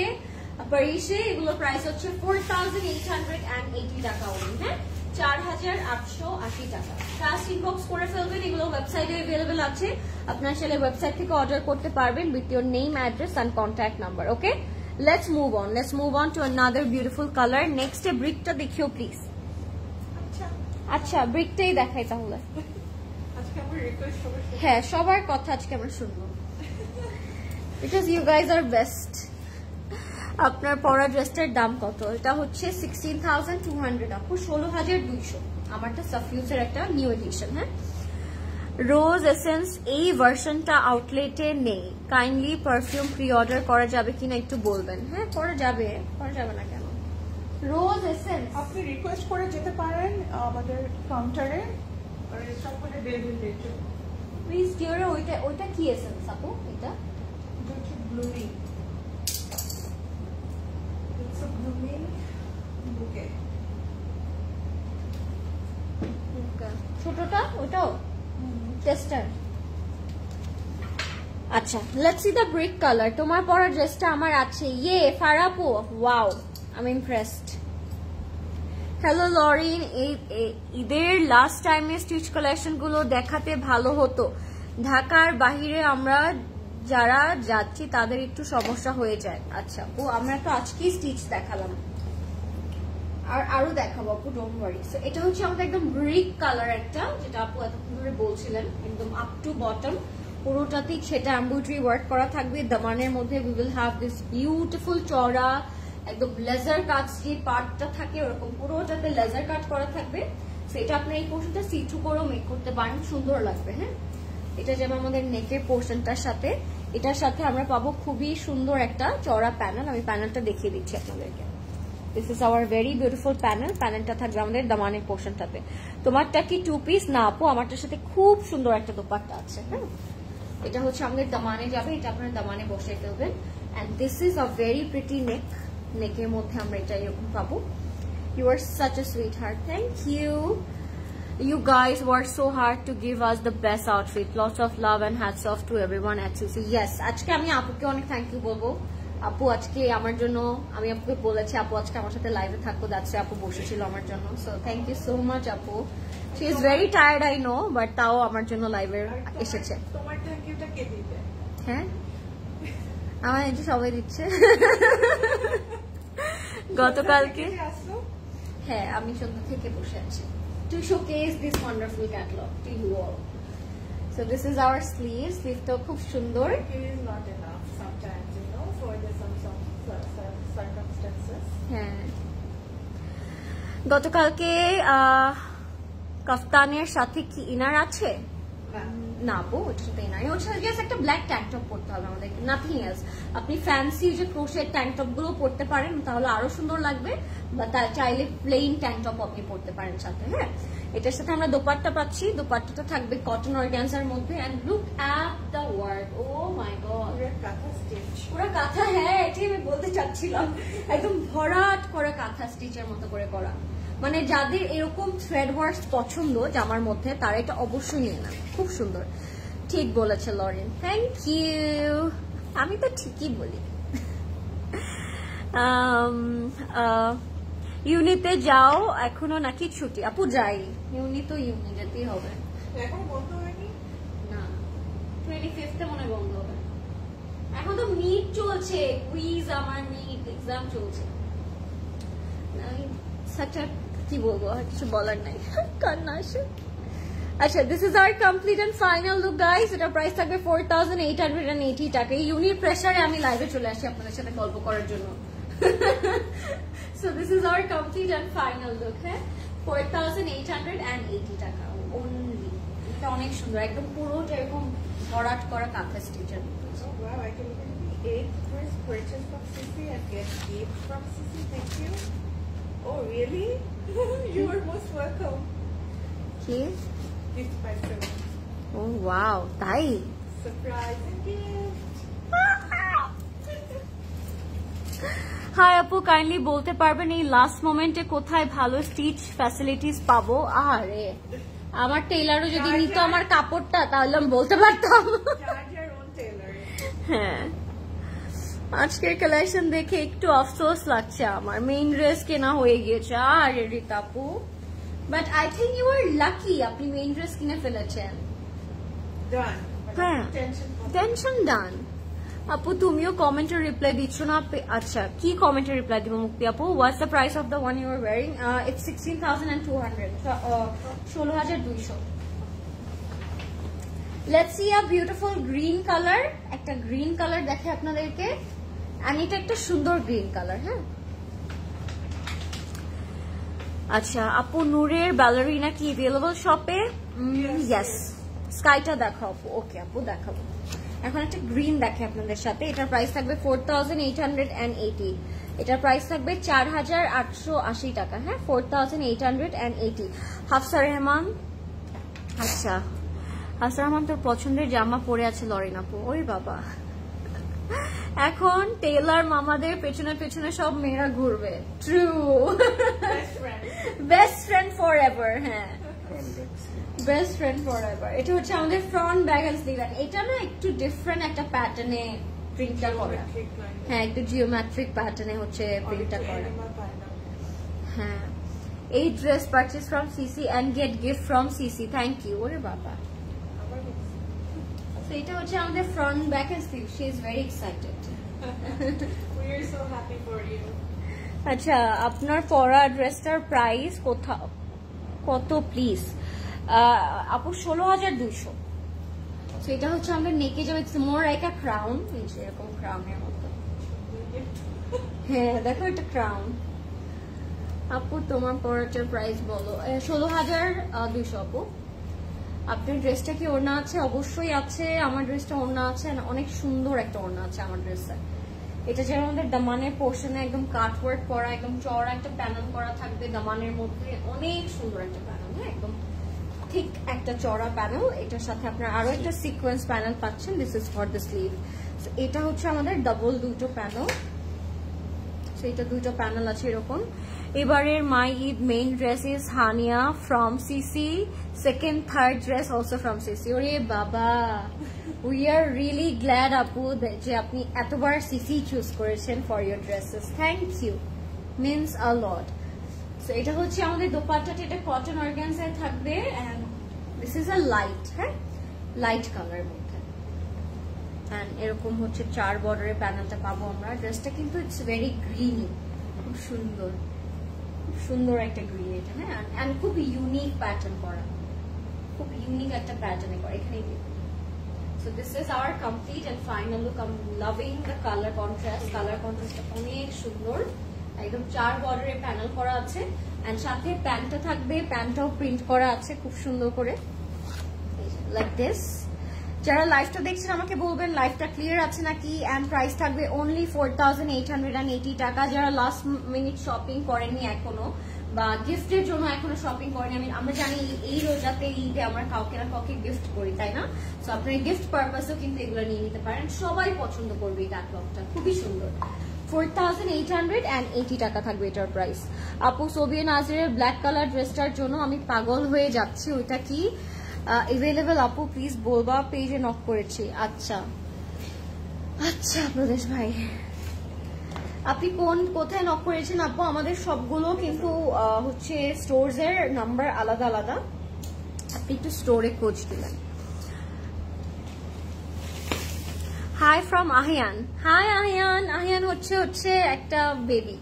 প্যারিসে, এগুলো প্রাইস হচ্ছে 4880 টাকা ওনলি। হ্যাঁ 4880 টাকা। ফাস্ট ইনবক্স করে ফেলবেন, এগুলো ওয়েবসাইটে अवेलेबल আছে, আপনারা চাইলে ওয়েবসাইট থেকে অর্ডার করতে পারবেন with your name, address and contact number. Okay let's move on to another beautiful colour. Next ব্রিকটা দেখিও প্লিজ। আচ্ছা ব্রিকটাই দেখাই তাহলে। হ্যাঁ সবার কথা আজকে আমরা শুনবো, because you guys are best. আপনার পরা ড্রেসটার দাম কত? এটা হচ্ছে 16,200 আপু, 16,200। আমারটা সাফিউজের একটা নিউ এডিশন। হ্যাঁ রোজ এসেন্স এই ভার্সনটা আউটলেটে নেই, কাইন্ডলি পারফিউম প্রি অর্ডার করা যাবে কিনা একটু বলবেন। হ্যাঁ করা যাবে না কেন? রোজ এসেন্স আপনি রিকোয়েস্ট করে যেতে পারেন আমাদের কাউন্টারে, প্লিজ ডিওরে। ওইটা কি এসেন্স আপু? এটা ব্লুমিং, ইটস আ ব্লুমিং বুকে। ছোটটা ওটাও টেস্টার। আচ্ছা let's see the brick colour. তোমার পরা ড্রেসটা আমার আছে। ইয়ে ফারাপু, wow I am impressed. Hello Lorin, ঈদের লাস্ট টাইমে স্টিচ কালেকশন গুলো দেখাতে ভালো হতো। ঢাকার বাহিরে আমরা যারা যাচ্ছি তাদের একটু সমস্যা হয়ে যায়। আচ্ছা আপু, আমরা তো আজকেই স্টিচ দেখালাম, আর আরো দেখাবো আপু, ডোন্ট ওয়ারি। সো এটা হচ্ছে আমাদের একদম ব্রিক কালার একটা, যেটা আপু এতক্ষণ ধরে বলছিলেন, একদম আপ টু বটম পুরোটাতেই সেটা এমব্রয়ডারি ওয়ার্ক করা থাকবে। দামানের মধ্যে we will have this beautiful চওড়া একদম লেজার কাট, যে পার্টটা থাকে ওরকম পুরোটাতে লেজার কাট করা থাকবে। সো এটা আপনি এই পোর্শনটা সি টু করেও মেক করতে পারেন, সুন্দর লাগবে। হ্যাঁ, এটা যেমন আমাদের নেকের পোর্শনটার সাথে, এটার সাথে আমরা পাবো খুবই সুন্দর একটা চওড়া প্যানেল। আমি প্যানেলটা দেখিয়ে দিচ্ছি আপনাদেরকে। This is hour very beautiful panel. প্যানেলটা থাকবে আমাদের দামানের পোর্শনটাতে। তোমারটা কি 2 পিস? না আপু, আমারটার সাথে খুব সুন্দর একটা দোপাট্টা আছে। হ্যাঁ, এটা হচ্ছে আমাদের দামানে যাবে, এটা আপনারা দামানে বসে ফেলবেন। And this is a very pretty neck. নেকের মধ্যে আমরা এটা এরকম পাবো। You are such a sweetheart, thank you. You guys worked so hard to give us the best outfit. Lots of love and hats off to everyone at CC. Yes, আজকে আমি আপুকে অনেক থ্যাংক ইউ বলবো। আপু আজকে আমার জন্য, আমি আপুকে বলেছি আপু আজকে আমার সাথে লাইভে থাকবো, যাচ্ছে আপু বসেছিল আমার জন্য। So thank you so much আপু। She is very tired I know, but তাও আমার জন্য লাইভে এসেছে। তোমার থ্যাংক ইউটা কে দিবে? হ্যাঁ, আমার এই যে সবাই দিচ্ছে। গতকালকে হ্যাঁ আমি সন্ধ্যা থেকে বসে আছি to showcase this wonderful catalog to you all. So this is our sleeve. Sleeve to khub sundor. It is not enough sometimes, you know, for the some circumstances. হ্যাঁ, গতকালকে কাফতানের সাথে কি ইনার আছে? না আপু, ওটার সাথে ইনার, ওটার সাথে জাস্ট একটা ব্ল্যাক ট্যাঙ্ক টপ পরতে হবে আমাদের, নাথিং এলস। আপনি ফ্যান্সি যে ক্রোশের ট্যাঙ্ক টপ গুলো পরতে পারেন, তাহলে আরো সুন্দর লাগবে। বা চাইলে প্লেন ট্যাঙ্ক টপ আপনি পরতে পারেন সাথে। হ্যাঁ, এটার সাথে আমরা দোপাট্টা পাচ্ছি। দোপাট্টাটা থাকবে কটন অর্গানজার মধ্যে। And look at the work, oh my God, kantha stitch, পুরো কাঁথা। হ্যাঁ, এটাই আমি বলতে চাচ্ছিলাম, একদম ভরাট করে কাঁথা স্টিচের মতো করে করা। মানে যাদের এরকম থ্রেড ওয়ার্ক পছন্দ জামার মধ্যে, তারা এটা অবশ্যই নিয়ে নেন, খুব সুন্দর। ঠিক বলেছে লরেন, থ্যাংক ইউ। আমি তো ঠিকই বলি। ইউনিতে যাও এখনো নাকি ছুটি? আপু যাই, ইউনি তো ইউনি যেতেই হবে। এখন বন্ধ হয়নি না, 25 মনে বন্ধ হবে। এখন তো মিড চলছে, কুইজ, আমার মিড এক্সাম চলছে। কি বলবো, আর কিছু বলার নাই, কান্না আসে। আচ্ছা, this is our complete and final look guys. এটা প্রাইস থাকবে 4880 টাকা। এই ইউনিট প্রেসারে আমি লাইভে চলে আসি আপনাদের সাথে গল্প করার জন্য। So this is our complete and final look. হ্যাঁ, 4880 টাকা only। এটা অনেক সুন্দর, একদম পুরোটা এরকম ভরাট করা কাঁথা স্টিচের। Wow, I can get 8 first purchase from CC and get gift from CC. Thank you. Oh really? You are most welcome. কি? Gift by 7. Oh wow, তাই? Surprise and gift. হাই আপু, কাইন্ডলি বলতে পারবেন এই লাস্ট মোমেন্টে কোথায় ভালো stitch facilities পাবো? আরে আমার টেইলারও যদি নিত আমার কাপড়টা, তাহলে আমি বলতে পারতাম। হ্যাঁ, আজকের কালেকশন দেখে একটু আফসোস লাগছে আমার, মেইন ড্রেস কেনা হয়ে গিয়েছে। আরে রিতাপু, but I think you are lucky, আপনি মেইন ড্রেস কিনে ফেলেছেন। হ্যাঁ, টেনশন ডান। আপু তুমিও কমেন্টে রিপ্লাই দিচ্ছ না। আচ্ছা, কি কমেন্টে রিপ্লাই দিব মুক্তি আপু? What's the price of the one you are wearing? It's 16,200, 16,200। Let's see a beautiful green colour. একটা গ্রিন কালার দেখে আপনাদেরকে, এন্ড এটা একটা সুন্দর গ্রিন কালার। হ্যাঁ, আচ্ছা আপু, নূরের ব্যালারিনা কি অ্যাভেলেবল শপে? ইয়েস। স্কাইটা দেখাও আপু। ওকে আপু, দেখাবো। এখন একটা গ্রিন দেখে আপনাদের সাথে। এটার প্রাইস থাকবে 4880। এটার প্রাইস থাকবে 4880 টাকা। হ্যাঁ, 4880। হাফসা রহমান, আচ্ছা হাফসা রহমান তোর পছন্দের জামা পরে আছে লরেন আপু। ওই বাবা, এখন টেইলার মামাদের পেছনে পেছনে সব মেয়েরা ঘুরবে। True, best friend for ever. হ্যাঁ, বেস্ট ফ্রেন্ড ফর এভার। এটা হচ্ছে আমাদের ফ্রন্ট ব্যাগ এন্ড স্লিভ। এটা না একটু ডিফারেন্ট একটা প্যাটার্নে প্রিন্টটা করা। হ্যাঁ, একটু জিওমেট্রিক প্যাটার্নে হচ্ছে প্রিন্টটা করা। হ্যাঁ, এই dress purchase from CC and get gift from CC. Thank you. ওরে বাবা, So এটা হচ্ছে আমাদের front back and sleeve. She is very excited. We are so happy for you. আচ্ছা, আপনার পরা ড্রেসটার প্রাইস কত প্লিজ? আপু 16,200। সো এটা হচ্ছে আমাদের নেকে যাবে, it's more like a crown, এরকম ক্রাউনের মতো। হ্যাঁ দেখো এটা ক্রাউন। আপু তোমার পরাটার প্রাইস বলো। 16,200 আপু। আপনার ড্রেসটা কি ওড়না আছে? অবশ্যই আছে, আমার ড্রেসটা ওড়না আছে, অনেক সুন্দর একটা ওড়না আছে আমার ড্রেসে। এটা যেমন আমাদের দামানের পোর্শনে একদম কাটওয়ার্ক করা, একদম চওড়া একটা প্যানেল করা থাকবে দামানের মধ্যে, অনেক সুন্দর একটা প্যানেল, হ্যাঁ একদম ঠিক একটা চওড়া প্যানেল। এটার সাথে আপনার আরো একটা সিকোয়েন্স প্যানেল পাচ্ছেন, this is for the sleeve. এটা হচ্ছে আমাদের ডাবল দুটো প্যানেল, এটা দুটো প্যানেল আছে এরকম। এবারের my Eid main dress is Haniya from CC, second third dress also from CC. ওরে বাবা, উই আর রিয়েলি গ্ল্যাড আপু যে আপনি এতবার সিসি চুজ করেছেন for your dresses, thank you, means a lot. So এটা হচ্ছে আমাদের দোপাট্টাটা, এটা কটন অর্গানজায় থাকবে and this is a light, হ্যাঁ লাইট কালারের মধ্যে। এরকম হচ্ছে 4 বর্ডারের প্যানেলটা পাবো আমরা। ড্রেসটা কিন্তু ইটস ভেরি গ্রিনি, খুব সুন্দর, খুব সুন্দর একটা গ্রিন এটা, হ্যাঁ এন্ড খুব ইউনিক প্যাটার্ন করা, খুব ইউনিক একটা প্যাটার্নে করা এখানে। So this is our complete and final look. I am loving the colour contrast, colour কন্ট্রাস্টটা অনেক সুন্দর, একদম 4 বর্ডারের প্যানেল করা আছে এন্ড সাথে প্যান্টটা থাকবে, প্যান্টটাও প্রিন্ট করা আছে খুব সুন্দর করে লাইক দিস। যারা লাইভটা দেখছেন আমাকে বলবেন লাইভটা ক্লিয়ার আছে নাকি, এন্ড প্রাইস থাকবে অনলি 4,880 টাকা। যারা লাস্ট মিনিট শপিং করেননি এখনো বা গিফটের জন্য এখনো শপিং করেনি, আমরা জানি এই রোজাতে ঈদে আমরা কাউকে না কাউকে গিফট করি, তাই না? সো আপনার গিফট পারপাসেও কিন্তু এগুলো নিয়ে নিতে পারেন, সবাই পছন্দ করবে এই ক্যাটালগটা, খুবই সুন্দর। 4,880 টাকা থাকবে এটার প্রাইস। আপু সোবিয়া নাজিরের ব্ল্যাক কালার ড্রেসটার জন্য আমি পাগল হয়ে যাচ্ছি, ওইটা কি এভেলেবল আপু প্লিজ বলবা, পেজে নক করেছি। আচ্ছা আচ্ছা প্রদেশ ভাই, আপনি কোথায় নক করেছেন আপু? আমাদের সবগুলো কিন্তু হচ্ছে স্টোরস এর নাম্বার আলাদা আলাদা, আপনি একটু স্টোরে খোঁজ দিলেন। Hi from Ahiyan. Hi Ahiyan. Ahiyan হচ্ছে একটা বেবি।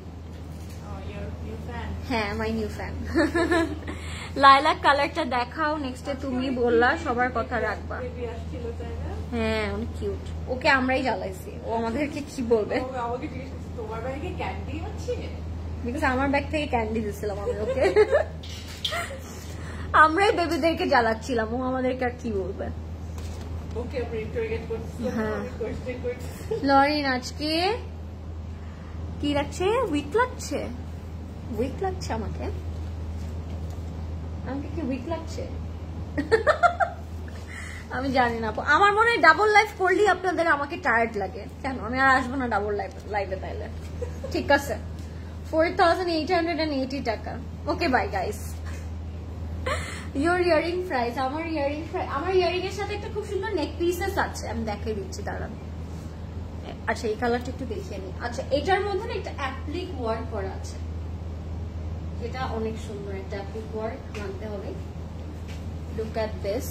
হ্যাঁ মাই নিউ ফ্যান। লাইলাক কালারটা দেখাও, নেক্সটে তুমি বললা সবার কথা রাখবা। হ্যাঁ অনেক কিউট, ওকে আমরাই জ্বালাইছি, ও আমাদেরকে কি বলবে, বিকজ আমার ব্যাগ থেকে ক্যান্ডি দিচ্ছিলাম আমি ওকে, আমরাই বেবিদেরকে জ্বালাচ্ছিলাম, ও আমাদেরকে আর কি বলবে। লরিন আজকে কি লাগছে? উইক লাগছে, উইক লাগছে আমাকে কি উইক লাগছে? আমি জানি না, আমার মনে হয় ডাবল লাইফ করলেই আপনাদের আমাকে টায়ার্ড লাগে, কেন আমি আর আসবো না ডাবল লাইফে তাইলে। ঠিক আছে 4,880 টাকা। Okay bye guys. Your earring price, আমার ইয়ারিং এর সাথে একটা খুব সুন্দর নেক পিসেস আছে, আমি দেখাই দিচ্ছি দাঁড়ান। আচ্ছা এই কালারটা একটু দেখিয়ে নি। আচ্ছা এটার মধ্যে না একটা অ্যাপ্লিক ওয়ার্ক করা আছে, এটা অনেক সুন্দর একটা অ্যাপ্লিক ওয়ার্ক, মানতে হবে। Look at this.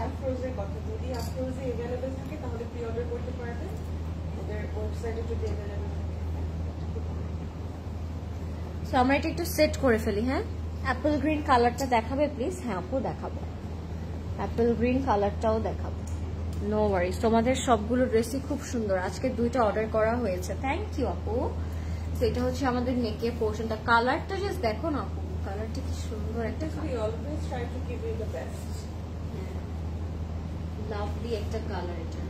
আফরোজের কথা, যদি আফরোজে अवेलेबल থাকে তাহলে প্রি অর্ডার করতে পারবেন, ওদের ওয়েবসাইটে যদি अवेलेबल থাকে। সো আমরা এটা একটু সেট করে ফেলি। হ্যাঁ অ্যাপল গ্রিন কালারটা দেখাবে প্লিজ? হ্যাঁ আপু দেখাবো, অ্যাপল গ্রিন কালারটাও দেখাবো, নো ওয়ারিজ। তোমাদের সবগুলো ড্রেসই খুব সুন্দর, আজকে 2টা অর্ডার করা হয়েছে, থ্যাংক ইউ আপু। তো এটা হচ্ছে আমাদের নেকের পোর্শনটা, কালারটা জাস্ট দেখো না আপু, কালারটা কি সুন্দর একটা, লাভলি একটা কালার, এটা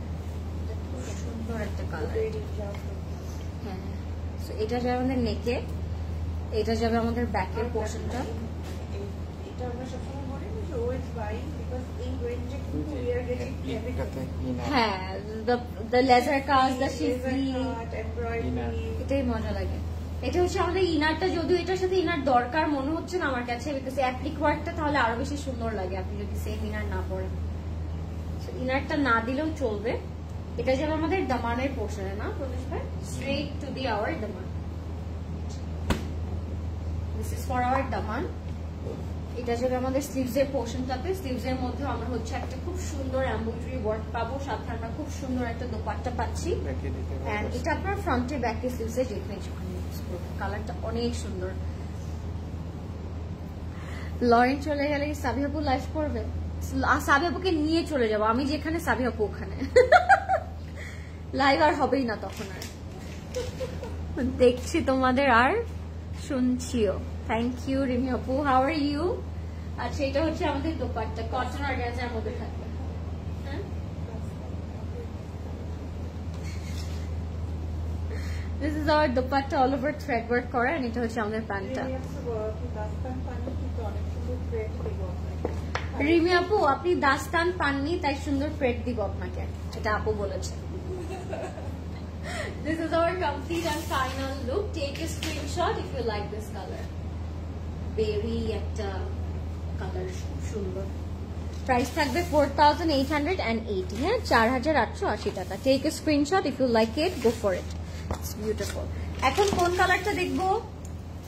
খুব সুন্দর একটা কালার। হ্যাঁ এটা যাবে আমাদের নেকে, এটা যাবে আমাদের ব্যাকের পোর্শনটা। এটা আমরা সবসময় বলি যে অলওয়েজ বাই, বিকজ এই রেঞ্জে কিন্তু উই আর গেটিং এভরিথিং। হ্যাঁ দ্য লেজার কাজ, দ্য শিফলি, এটাই মজা লাগে। এটা হচ্ছে আমাদের ইনারটা, যদিও এটার সাথে ইনার দরকার মনে হচ্ছে না আমার কাছে, বিকজ অ্যাপ্লিক ওয়ার্কটা তাহলে আরো বেশি সুন্দর লাগে আপনি যদি সেম ইনার না পরেন, ইনারটা না দিলেও চলবে। এটা যাবে আমাদের দামানের পোর্শনে, না প্রদেশ ভাই, straight to the hour Daman. This is for our daman. এটা যাবে আমাদের স্লিভস এর পোর্শনটাতে। স্লিভস এর মধ্যে আমরা হচ্ছে একটা খুব সুন্দর এমব্রয়ডারি ওয়ার্ক পাবো, সাথে আমরা খুব সুন্দর একটা দোপাট্টা পাচ্ছি। এন্ড এটা আপনার ফ্রন্টে ব্যাকে স্লিভস এ যেখানে যেখানে ইউজ করবেন। কালারটা অনেক সুন্দর। লরেন চলে গেলে কি সাবিহাপু লাইভ করবে? সাবিহাপুকে নিয়ে চলে যাবো, আমি যেখানে সাবিহাপু ওখানে। লাইভ আর হবেই না তখন, আর দেখছি তোমাদের আর শুনছিও। থ্যাংক ইউ রিমি আপু, হাউ আর ইউ? আচ্ছা এটা হচ্ছে আমাদের দোপাট্টা, কটন অর্গানজার মধ্যে থাকবে। This is our dupatta all over thread work করা, and এটা হচ্ছে আমাদের প্যান্টটা। রিমি আপু আপনি দাস্তান পাননি তাই সুন্দর প্রেট দিব আপনাকে, এটা আপু বলেছে। This is our complete and final look. Take a screenshot if you like this color. Very একটা কালার খুব সুন্দর। প্রাইস থাকবে 4880, হ্যাঁ 4880 টাকা। Take a screenshot if you like it, go for it. It's beautiful. এখন কোন কালারটা দেখবো?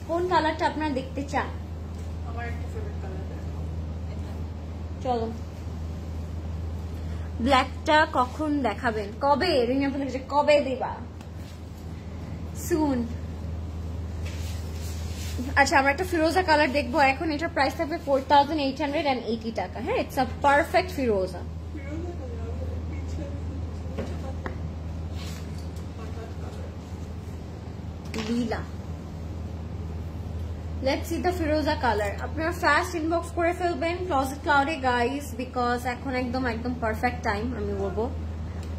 কোন কালারটা আপনারা দেখতে চান? আমার একটা ফেভারিট কালার। চলো ব্ল্যাকটা কখন দেখাবেন? কবে? রিমি আপু লিখেছে কবে দিবা? সুন। আচ্ছা আমরা একটা ফিরোজা কালার দেখবো এখন। এটার প্রাইস থাকবে 4880 টাকা। হ্যাঁ it's a perfect Firoza. Leela, let's see the Firoza colour. আপনারা ফাস্ট ইনবক্স করে ফেলবেন ক্লোজেট ক্লাউডে গাইস, বিকজ এখন একদম পারফেক্ট টাইম আমি বলবো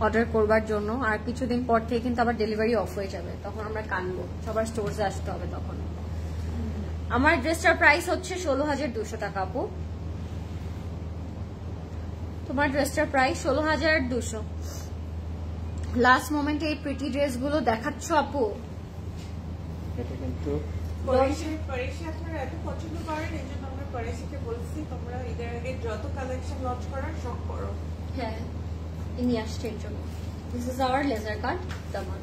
অর্ডার করবার জন্য। আর কিছুদিন পর থেকে কিন্তু আবার ডেলিভারি অফ হয়ে যাবে, তখন আমরা কানবো, সবার স্টোরসে আসতে হবে তখন। আমার ড্রেসটার প্রাইস হচ্ছে 16200 টাকা আপু। তোমার ড্রেসটার প্রাইস 16200। লাস্ট মোমেন্টে এই প্রিটি ড্রেসগুলো দেখাচ্ছ আপু? এটা কিন্তু পরেশি আপনারা এত পছন্দ করেন, এই জন্য আমরা পরেশিকে বলছি তোমরা ঈদের আগে যত কালেকশন লঞ্চ করার সব করো। হ্যাঁ ইনি আসছে এর জন্য। This is our laser cut daman.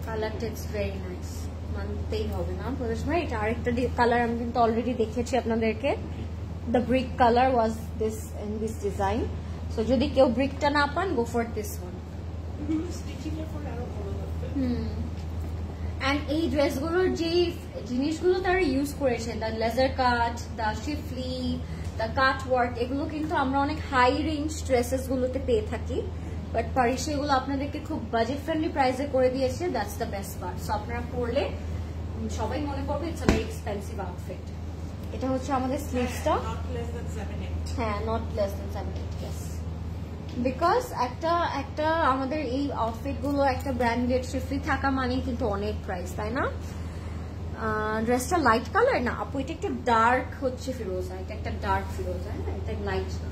কালারটা ইটস ভেরি নাইস, মানতেই হবে না প্রদেশ ভাই। এটা আরেকটা কালার আমি কিন্তু অলরেডি দেখেছি আপনাদেরকে। The brick colour was this in this design. So যদি কেউ ব্রিকটা না পান, go for this one. Stitching এর পর আরো ভালো লাগবে। এন্ড এই ড্রেসগুলোর যে জিনিসগুলো তারা ইউজ করেছে, the laser cut, the schiffli, the cut work, এগুলো কিন্তু আমরা অনেক হাই রেঞ্জ ড্রেসেস গুলোতে পেয়ে থাকি, বাট পারিসে এগুলো আপনাদেরকে খুব বাজেট ফ্রেন্ডলি প্রাইসে করে দিয়েছে। That's the best part. So আপনারা পরলে সবাই মনে করবে it's a very expensive outfit. এটা হচ্ছে আমাদের স্লিভসটা। হ্যাঁ not less than 7-8, yes. Because একটা আমাদের এই আউটফিট গুলো একটা ব্র্যান্ডেড শিফলি থাকা মানেই কিন্তু অনেক প্রাইস, তাই না? ড্রেসটা লাইট কালার না আপু, এটা একটু ডার্ক হচ্ছে ফিরোজা, এটা একটা ডার্ক ফিরোজা, হ্যাঁ এটা লাইট না।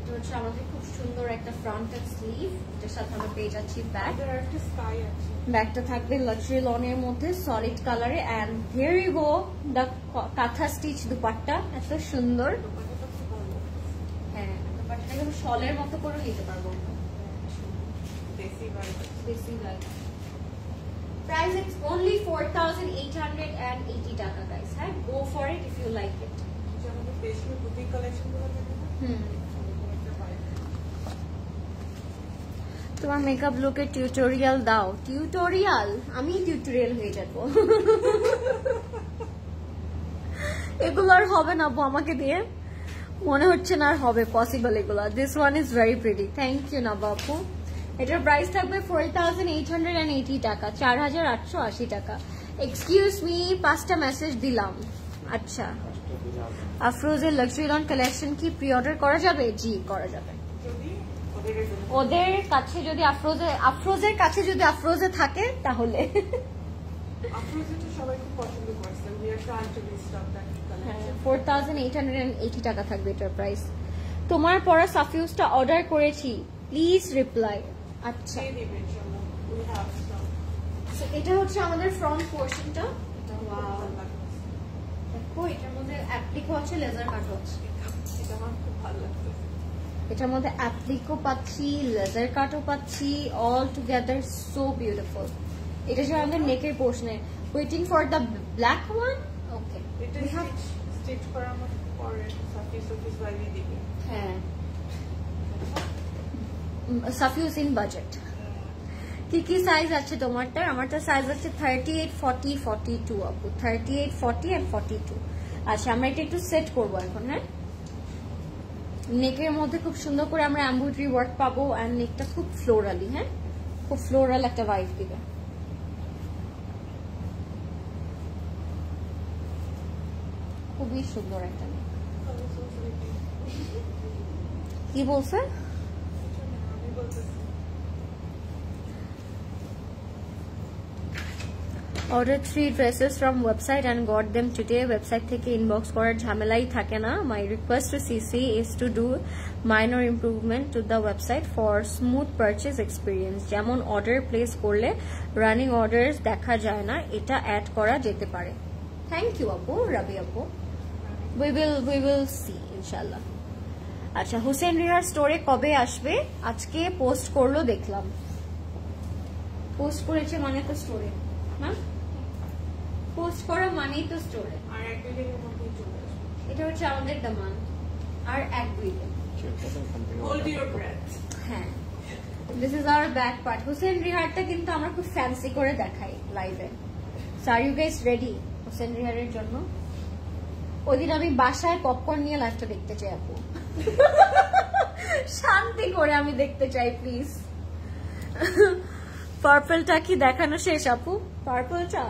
এটা হচ্ছে আমাদের খুব সুন্দর একটা ফ্রন্ট এন্ড স্লিভ, এটার সাথে আমরা পেয়ে যাচ্ছি ব্যাক। ব্যাকটা থাকবে লাক্সারি লনের মধ্যে সলিড কালারে। And here you go the kantha stitch dupatta, এত সুন্দর। হ্যাঁ দুপাট্টাটাকে শলের মতো করে নিতে পারবো। Price is only 4880 টাকা guys. হ্যাঁ go for it if you like it. আমাদের দেশীয় বুটিক কালেকশন গুলো দেখুন। তোমার মেকআপ লুকের টিউটোরিয়াল দাও। টিউটোরিয়াল? আমি টিউটোরিয়াল হয়ে যাব। এগুলো আর হবে না আমাকে দিয়ে, মনে হচ্ছে না আর হবে পসিবল এগুলো। This one is very pretty. Thank you না বাপু। এটার প্রাইস থাকবে 4880 টাকা, 4880 টাকা। এক্সকিউজ মি, 5টা মেসেজ দিলাম। আচ্ছা আফরোজের লাক্সারি লন কালেকশন কি প্রি অর্ডার করা যাবে? জি করা যাবে। ওদের কাছে যদি আফরোজের কাছে যদি আফরোজে থাকে তাহলে। সবাই খুব পছন্দ করছে। We are trying to restock that collection. 4880 টাকা থাকবে এটার প্রাইস। তোমার পরা সাফিউজটা অর্ডার করেছি, প্লিজ রিপ্লাই। আচ্ছা এটা হচ্ছে আমাদের ফ্রন্ট পোর্শনটা। দেখো এটার মধ্যে অ্যাপ্লিকও আছে, লেজার কাটও আছে। এটা আমার খুব ভালো লাগছে। এটার মধ্যে অ্যাপ্লিকও পাচ্ছি, লেজার কাটও পাচ্ছি, অল টুগেদার সো বিউটিফুল। এটা যে আমাদের নেকের পোর্শনে। Waiting for the black one. Okay stitch করার মতো পরে সাফিস বাইরে দিবে। হ্যাঁ, সাফিউজ ইন বাজেট। কি কি সাইজ আছে তোমারটার? আমারটা সাইজ আছে 38, 40, 42 আপু, 38, 40 and 42। আচ্ছা, আমরা এটা একটু সেট করবো এখন। হ্যাঁ, নেকের মধ্যে খুব সুন্দর করে আমরা এমব্রয়ডারি ওয়ার্ক পাবো, এন্ড নেকটা খুব ফ্লোরালি। হ্যাঁ, খুব ফ্লোরাল একটা ভাইব দিবে। খুবই সুন্দর একটা নেক। কি বলছে? Order 3 dresses from website and got them today. Website থেকে inbox করার ঝামেলাই থাকে না। My request to CC is to do minor improvement to the website for smooth purchase experience. যেমন order place করলে running orders দেখা যায় না, এটা add করা যেতে পারে। Thank you আপু, রাবি আপু। We will see ইনশাআল্লাহ। আচ্ছা, হুসেন রিহার স্টোরে কবে আসবে? আজকে পোস্ট করলো দেখলাম। পোস্ট করেছে মানে তো স্টোরে না? পোস্ট করা মানেই তো স্টোরে। আর এক দিনের মধ্যে চলে আসবে। এটা হচ্ছে আমাদের ডিমান্ড। আর এক উইকে। Hold your breath. হ্যাঁ, this is our back part. Hussain রিহারটা কিন্তু আমরা খুব ফ্যান্সি করে দেখাই লাইভে। So are you guys ready Hussain রিহারের জন্য? ওইদিন আমি বাসায় পপকর্ন নিয়ে লাইভটা দেখতে চাই আপু। শান্তি করে আমি দেখতে চাই প্লিজ। পার্পলটা কি দেখানো শেষ আপু? পার্পলটা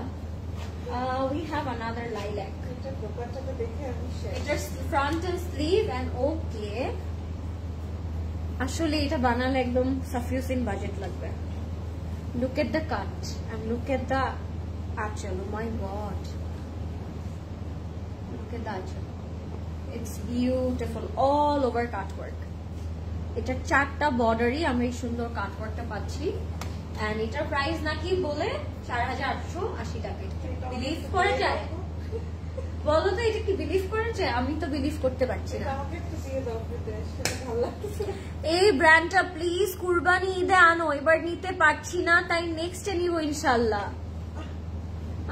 we have another lilac. এটা দোপাট্টাটা দেখে আমি শেষ। এটা front and sleeve and okay. আসলে এটা বানালে একদম সাফিউজ ইন বাজেট লাগবে। Look at the cut and look at the achal. Oh my god. Look at the achal. It's beautiful all over cut work. এটা 4টা বর্ডারই আমরা এই সুন্দর কাট ওয়ার্কটা পাচ্ছি। এন্ড এটার প্রাইস নাকি বলে 4880 টাকা। বিলিভ করা যায়? বলো তো, এটা কি বিলিভ করা যায়? আমি তো বিলিভ করতে পারছি না। আমাকে একটু দিয়ে দাও প্লিজ, সেটা ভালো লাগছে। এই ব্র্যান্ডটা প্লিজ কুরবানি ঈদে আনো। এবার নিতে পারছি না, তাই নেক্সটে নিব ইনশাআল্লাহ।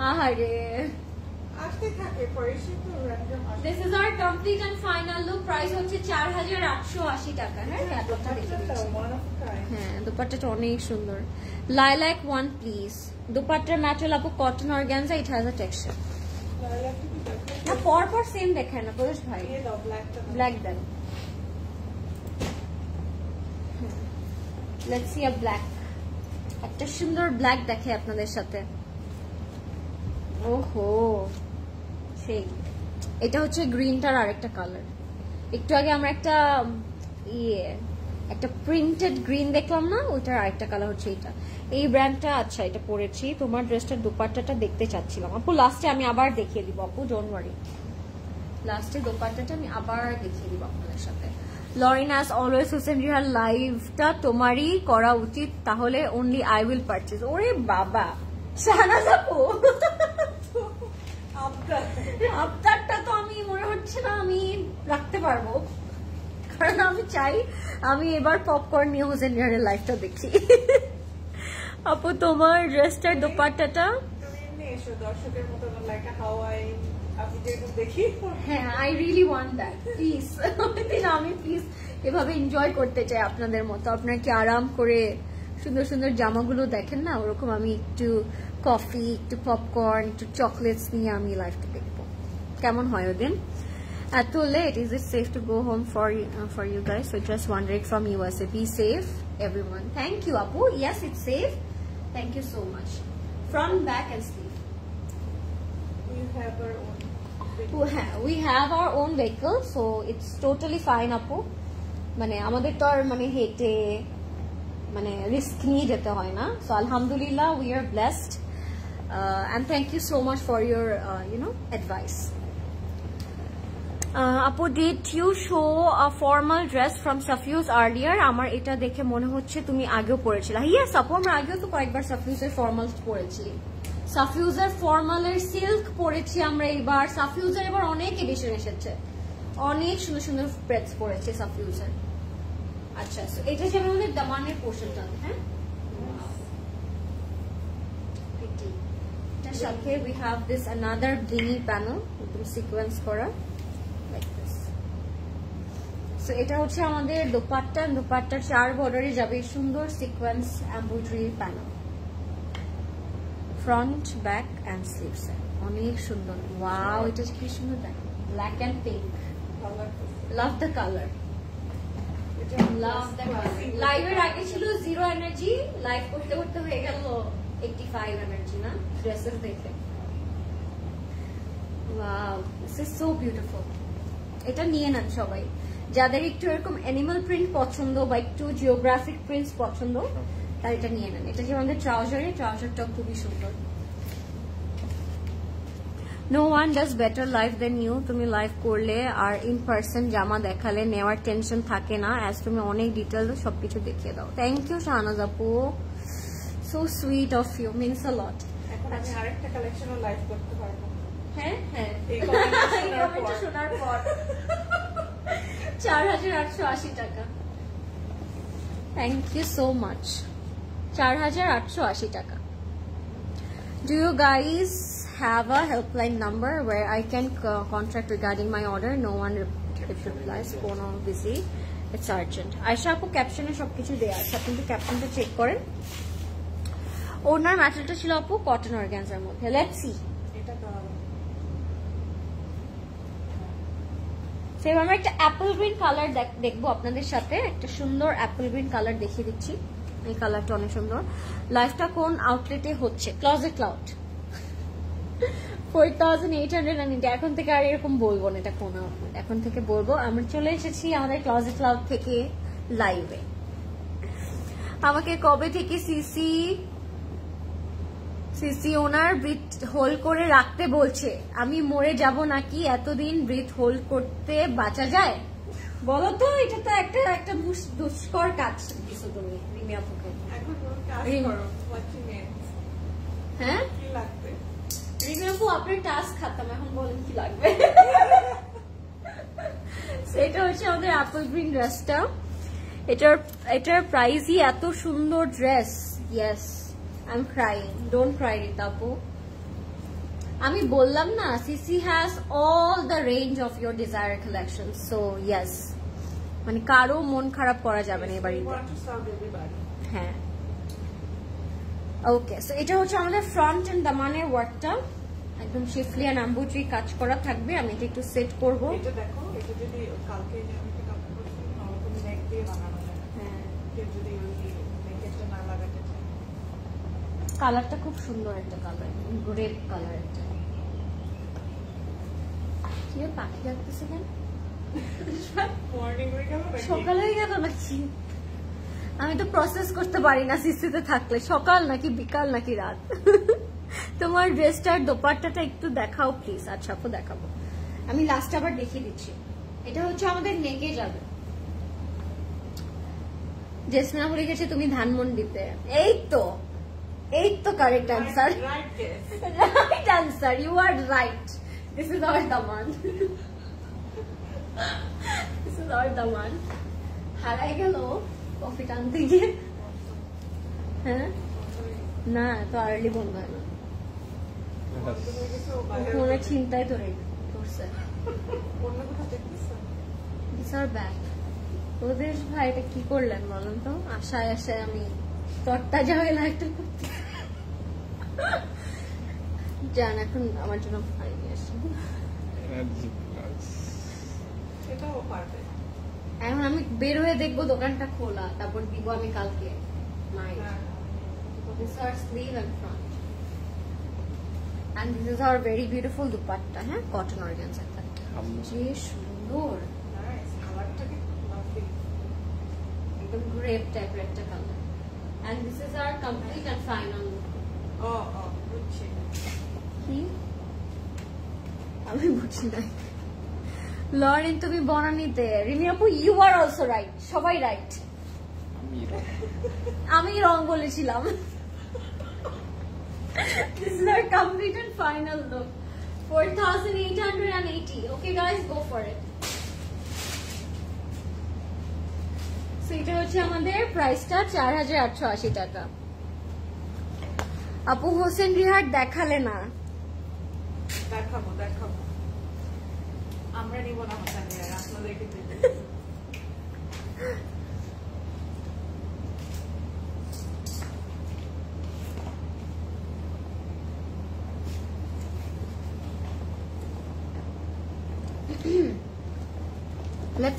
আহারে, আসতে থাকে পরিশোধ তো র‍্যান্ডম আসে। This is our complete and final look. Price হচ্ছে 4880 টাকা। হ্যাঁ, এতটা দেখে দিচ্ছি। হ্যাঁ, দোপাট্টাটা অনেক সুন্দর। Lilac 1 please. দোপাট্টার ম্যাটেরিয়াল আপু cotton organza, it has a texture. না, পর সেম দেখায় না পরেশ ভাই। Black then. Let's see a black. একটা সুন্দর ব্ল্যাক দেখে আপনাদের সাথে। ওহো, সেই এটা হচ্ছে গ্রিনটার আরেকটা কালার। একটু আগে আমরা একটা প্রিন্টেড গ্রিন দেখলাম না, ওইটার আরেকটা কালার হচ্ছে এটা। এই ব্র্যান্ডটা, আচ্ছা এটা পরেছি। তোমার ড্রেসটার দোপাট্টাটা দেখতে চাচ্ছিলাম আপু। লাস্টে আমি আবার দেখিয়ে দিব আপু, ডোন্ট ওয়ারি। লাস্টে দোপাট্টাটা আমি আবার দেখিয়ে দিব আপনাদের সাথে। লরিন অ্যাজ অলওয়েজ, হুসেন রিহার লাইভটা তোমারই করা উচিত, তাহলে অনলি আই উইল পারচেজ। ওরে বাবা, শাহনাজ আপু, আপনারটা তো আমি মনে হচ্ছে না আমি রাখতে পারবো, কারণ আমি চাই আমি এবার পপকর্ন নিয়ে হোসেন রিহারের লাইফটা দেখি। আপু তোমার ড্রেসটার দোপাট্টাটা দর্শকের মতো লাইক হাওয়াই আমি যেরকম দেখি। হ্যাঁ, I really want that please. আমি প্লিজ এভাবে এনজয় করতে চাই আপনাদের মতো। আপনারা কি আরাম করে সুন্দর সুন্দর জামাগুলো দেখেন না, ওরকম আমি একটু কফি, একটু পপকর্ন, একটু চকলেটস নিয়ে আমি লাইফটা দেখবো। কেমন হয় ওদিন? At too late, is it safe to go home for you guys? So just wondering from USA. Be safe, everyone. Thank you, Apu. Yes, it's safe. Thank you so much. Front, back, and sleeve. We have our own vehicle, so it's totally fine, Apu. মানে আমাদের তো আর মানে হেঁটে মানে risk নিয়ে যেতে হয় না। So alhamdulillah, we are blessed, and thank you so much for your advice. আপু, did you show a formal dress from Safiuz earlier? আমার এটা দেখে মনে হচ্ছে তুমি আগেও পরেছিলে। Yes আপু, আমরা আগেও তো কয়েকবার সাফিউজের ফর্মাল পরেছি। সাফিউজের ফর্মালের সিল্ক পরেছি আমরা এবার। সাফিউজের এবার অনেক এডিশন এসেছে, অনেক সুন্দর সুন্দর প্রেস পরেছে সাফিউজের। আচ্ছা, এটা হচ্ছে আমাদের দামানের পোর্শনটা। হ্যাঁ, এটার সাথে we have this another blingy panel, একদম সিকোয়েন্স করা। সো এটা হচ্ছে আমাদের দোপাট্টা, দোপাট্টার 4 বর্ডারে যাবে সুন্দর sequence embroidery panel, front back and sleeves, অনেক সুন্দর। ওয়াও, এটা কি সুন্দর, দেখো black and pink, love the colour, love the colour. লাইভের আগে ছিল 0 এনার্জি, লাইভ করতে করতে হয়ে গেল 85 এনার্জি না ড্রেসেস দেখে। Wow, this is so beautiful. এটা নিয়ে নেন সবাই, যাদের একটু এরকম অ্যানিমাল প্রিন্ট পছন্দ বা একটু জিওগ্রাফিক প্রিন্টস পছন্দ তার এটা নিয়ে নেন। এটা যে আমাদের ট্রাউজারটাও খুবই সুন্দর। No one does better life than you. তুমি লাইভ করলে আর ইন পার্সন জামা দেখালে নেওয়ার টেনশন থাকে না, অ্যাজ তুমি অনেক ডিটেল সবকিছু দেখিয়ে দাও। থ্যাংক ইউ শাহনাজ আপু, so sweet of you, means a lot. এখন আমি আরেকটা কালেকশনও লাইভ করতে পারবো। হ্যাঁ হ্যাঁ, এই কমেন্টটা শোনার পর 4880 টাকা। Thank you so much. 4880 টাকা। Do you guys have a helpline number where I can contact regarding my order? No one replies, phone or busy, it's urgent. Ayesha আপু ক্যাপশনে সবকিছু দেয়া আছে, আপনি একটু ক্যাপশনটা চেক করেন। ওনার ম্যাটেরিয়ালটা ছিল আপু কটন অর্গানজার মধ্যে। লেটস সি, এটা তো সেম আমরা একটা অ্যাপল গ্রিন কালার দেখবো আপনাদের সাথে, একটা সুন্দর অ্যাপল গ্রিন কালার দেখিয়ে দিচ্ছি। এই কালারটা অনেক সুন্দর। লাইভটা কোন আউটলেটে হচ্ছে? Closet cloud 4890। এখন থেকে আর এরকম বলবো না এটা কোন আউটলেট, এখন থেকে বলবো আমরা চলে এসেছি আমাদের ক্লজেট ক্লাউড থেকে লাইভে। আমাকে কবে থেকে সিসি ওনার ব্রিথ হোল্ড করে রাখতে বলছে, আমি মরে যাব নাকি? এতদিন ব্রিথ হোল্ড করতে বাঁচা যায় বলো তো? এটা তো একটা দুষ্কর কাজ দিছো তুমি রিমি আপুকে। এখন কাজ করো, what you mean? হ্যাঁ কি লাগবে? রিমি আপু আপনার টাস্ক খাতাম, এখন বলেন কি লাগবে। সেটা হচ্ছে আমাদের অ্যাপল গ্রিন ড্রেসটা। এটার প্রাইসই এত সুন্দর dress. Yes, I'm crying. Don't cry, Rita Apu. আমি বললাম না, CC has all the range of your desire collection. So yes, মানে কারো মন খারাপ করা যাবে না এবারে। হ্যাঁ, ওকে। সো এটা হচ্ছে আমাদের ফ্রন্ট এন্ড দামানের ওয়ার্কটা, একদম শিফলি আর এমব্রয়ডারি কাজ করা থাকবে। আমি এটা একটু সেট করব। এটা দেখো, এটা যদি কালকে আমি একটা কাপড় পরছি, নরকম নেক দিয়ে বানানো যায়। হ্যাঁ, কেউ যদি ওই নেকটা না লাগাতে চায়। কালারটা খুব সুন্দর একটা কালার, গ্রেপ কালার একটা। কি পাখি রাখতেছে কেন? মর্নিং হয়ে গেল নাকি? সকাল হয়ে গেল নাকি? আমি তো প্রসেস করতে পারি না সিসিতে থাকলে, সকাল নাকি বিকাল নাকি রাত। তোমার ড্রেসটার দোপাট্টাটা একটু দেখাও প্লিজ। আচ্ছা আপু দেখাবো, আমি লাস্ট আবার দেখিয়ে দিচ্ছি। এটা হচ্ছে আমাদের নেকে যাবে। জেসনা বলে গেছে তুমি ধানমন্ডিতে। এই তো correct answer, right answer, you are right. This is our daman, this is our daman. হারাই গেল কফি টানতে গিয়ে। হ্যাঁ না, তো আর্লি বন্ধ হয় না, মনে চিন্তায় তো করছে। ওদের ভাই এটা কি করলেন বলেন তো? আশায় আশায় আমি তরটা যাবে লাইটটা করতে জান। এখন আমার জন্য ফাইন আসে, এখন আমি বের হয়ে দেখবো দোকানটা খোলা, তারপর দিব আমি কালকে night. This is our sleeve and front, and this is our very beautiful dupatta. হ্যাঁ, কটন অর্গানজা থাকে, যে সুন্দর, একদম গ্রেপ টাইপের একটা colour. And this is our complete and final look. বুঝছি। কি আমি বুঝি নাই। লরেন তুমি বনানীতে। রিমি আপু ইউ আর অলসো রাইট, সবাই রাইট। আমি রং বলেছিলাম। This is our complete and final look. 4880. Okay guys, go for it. So এটা হচ্ছে আমাদের প্রাইসটা 4880 টাকা। আপু হোসেন রিহাট দেখালে না? দেখাবো আমরা নিব না, আপনাদেরকে Let's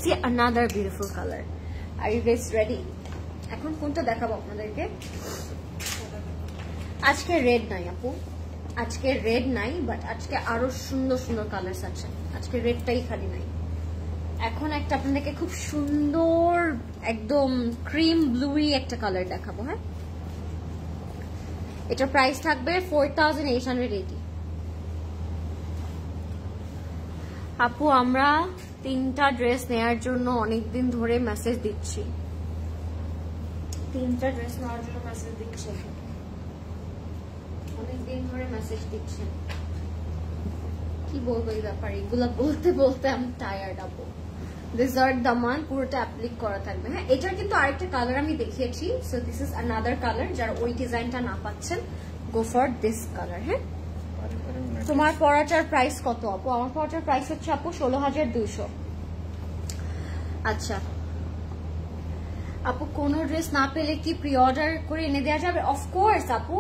see another beautiful color. Are you guys ready? এখন কোনটা দেখাবো আপনাদেরকে? আজকে রেড নাই আপু, আজকে রেড নাই, বাট আজকে আরো সুন্দর সুন্দর কালার্স আছে। আজকে রেডটাই খালি নাই। এখন একটা আপনাদেরকে খুব সুন্দর একদম ক্রিম ব্লুই একটা কালার দেখাবো। হ্যাঁ, এটার প্রাইস থাকবে 4880। আপু আমরা 3টা ড্রেস নেয়ার জন্য অনেকদিন ধরে মেসেজ দিচ্ছি। 3টা ড্রেস নেওয়ার জন্য মেসেজ দিচ্ছে, অনেকদিন ধরে মেসেজ দিচ্ছেন। কি বলবো এই ব্যাপারে, এগুলো বলতে বলতে আমি টায়ার্ড আপু। দিস আর দামান পুরোটা অ্যাপ্লিক করা থাকবে। হ্যাঁ, এটার কিন্তু আরেকটা কালার আমি দেখিয়েছি। So this is another colour. যারা ওই ডিজাইনটা না পাচ্ছেন, গো ফর দিস কালার। হ্যাঁ, তোমার পরাটার প্রাইস কত আপু? আমার পরাটার প্রাইস হচ্ছে আপু 16200। আচ্ছা আপু, কোন ড্রেস না পেলে কি প্রি অর্ডার করে এনে দেওয়া যাবে? অফকোর্স আপু,